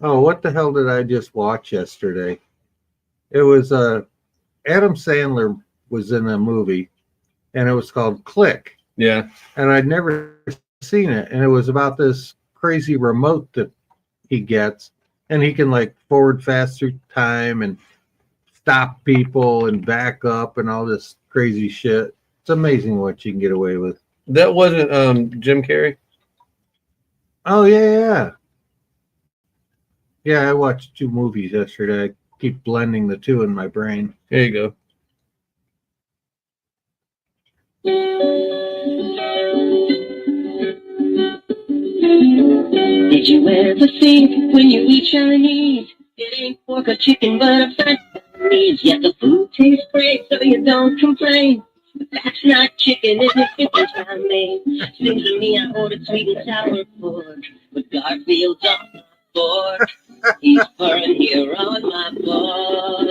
Oh, what the hell did I just watch yesterday? It was Adam Sandler was in a movie, and it was called Click. Yeah. And I'd never seen it, and it was about this crazy remote that he gets, and he can like forward fast through time and stop people and back up and all this crazy shit. It's amazing what you can get away with. That wasn't Jim Carrey? Oh yeah. Yeah, I watched 2 movies yesterday. I keep blending the two in my brain. There you go. Did you ever think when you eat Chinese, it ain't pork or chicken, but a fat needs? Yet the food tastes great, so you don't complain. But that's not chicken, it's a different time made. Seems to me I ordered sweet and sour pork, but Garfield's on my board. He's purring here on my board.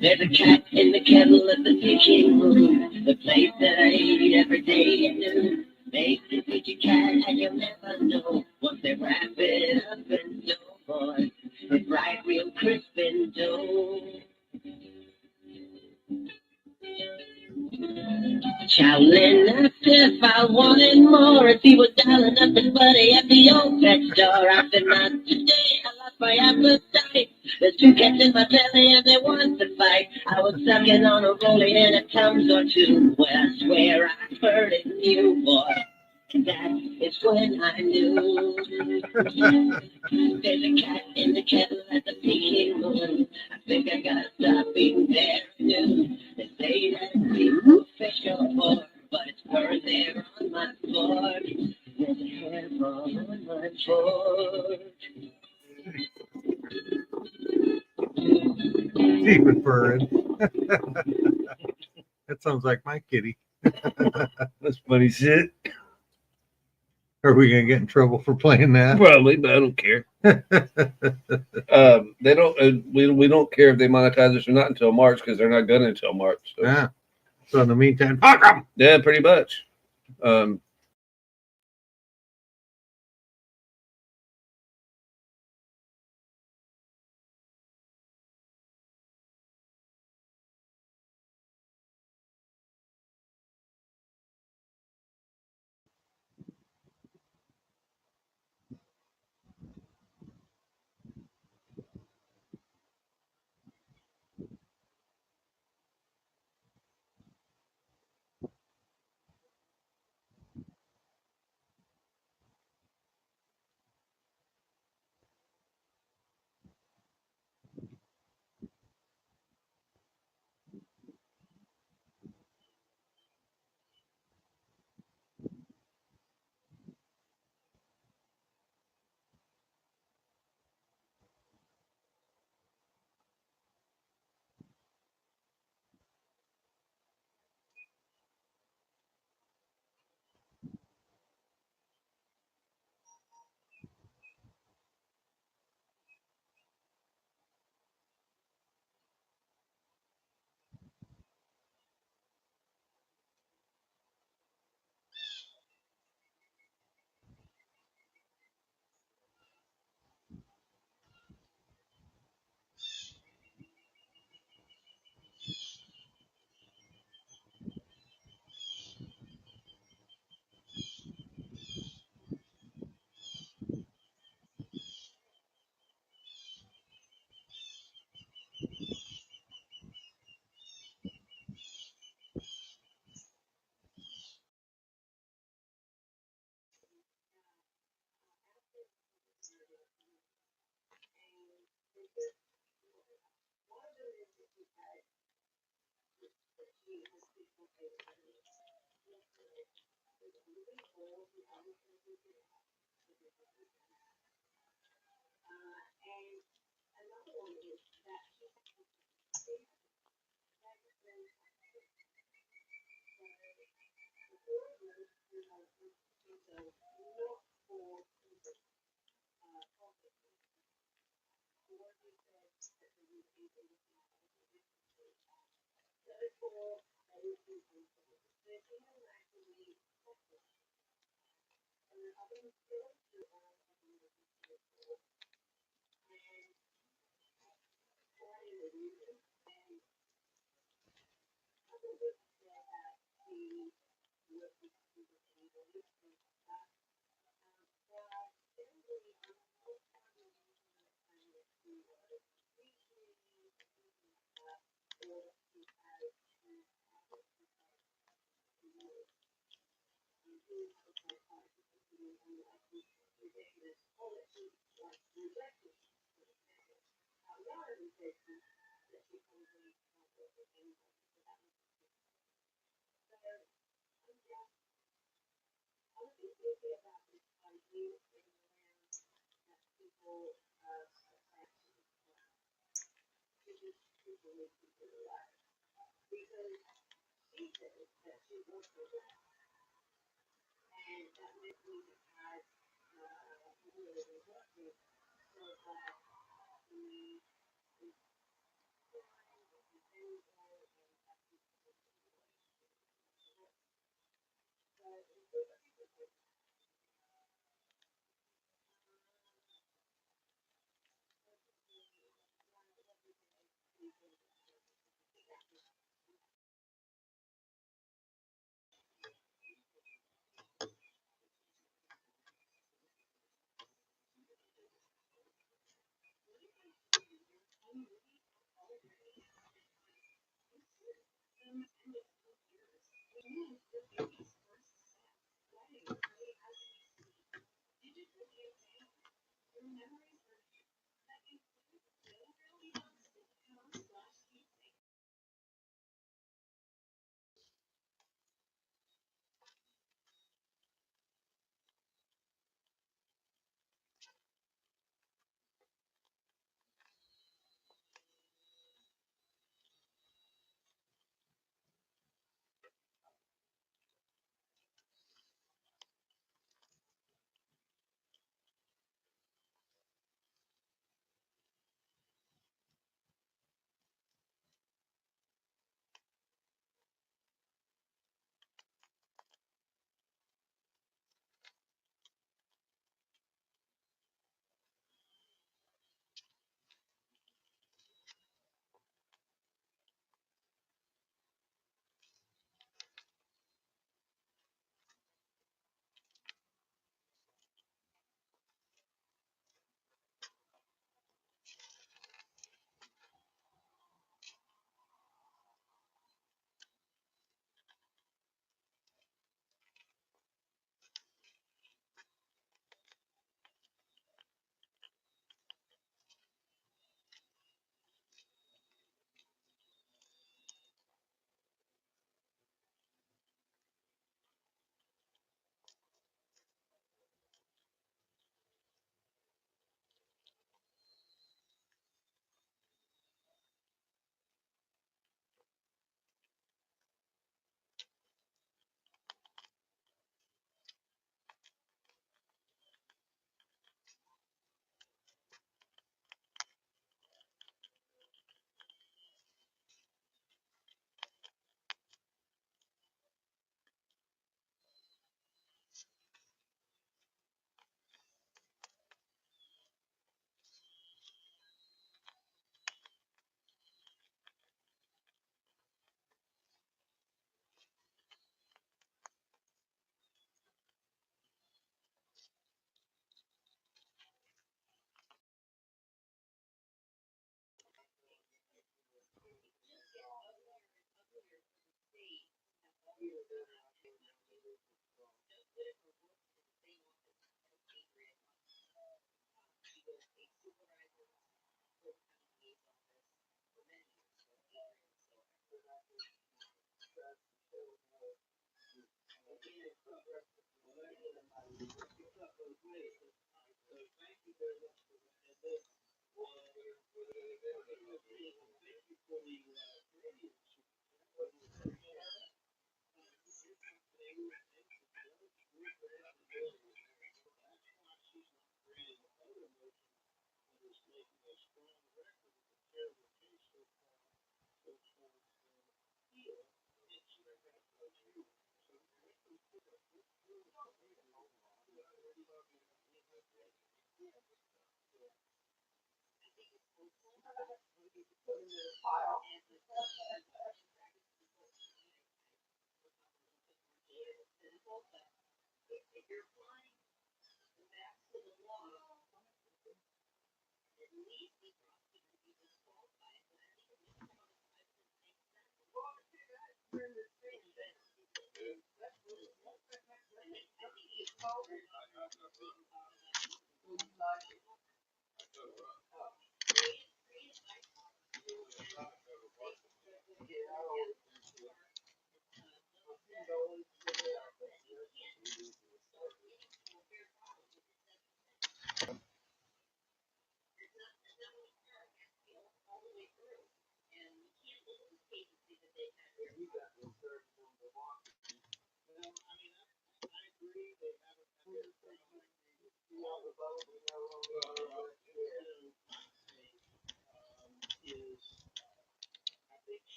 There's a cat in the kettle at the Peking moon, the place that I eat every day at noon. They can feed your cat and you'll never know. Once they wrap it up in dough, boy, it's right real crisp in dough. Chowlin asked if I wanted more, if he was dialing up his buddy at the old pet store. I said, not today, I lost my appetite. There's 2 cats in my belly and they want to fight. I was sucking on a rollie and a Tums or 2. Well, I swear I heard it new, boy. And that is when I knew. There's a cat in the kettle at the Peking moon. I think I gotta stop eating there at noon. They say that it's fish or pork, but it's burned there on my board. There's a hair even purring. That sounds like my kitty. That's funny shit. Are we gonna get in trouble for playing that? Probably, but I don't care. They don't. We don't care if they monetize this or not until March because they're not gonna until March. So. Yeah. So in the meantime, fuck them. Yeah, pretty much.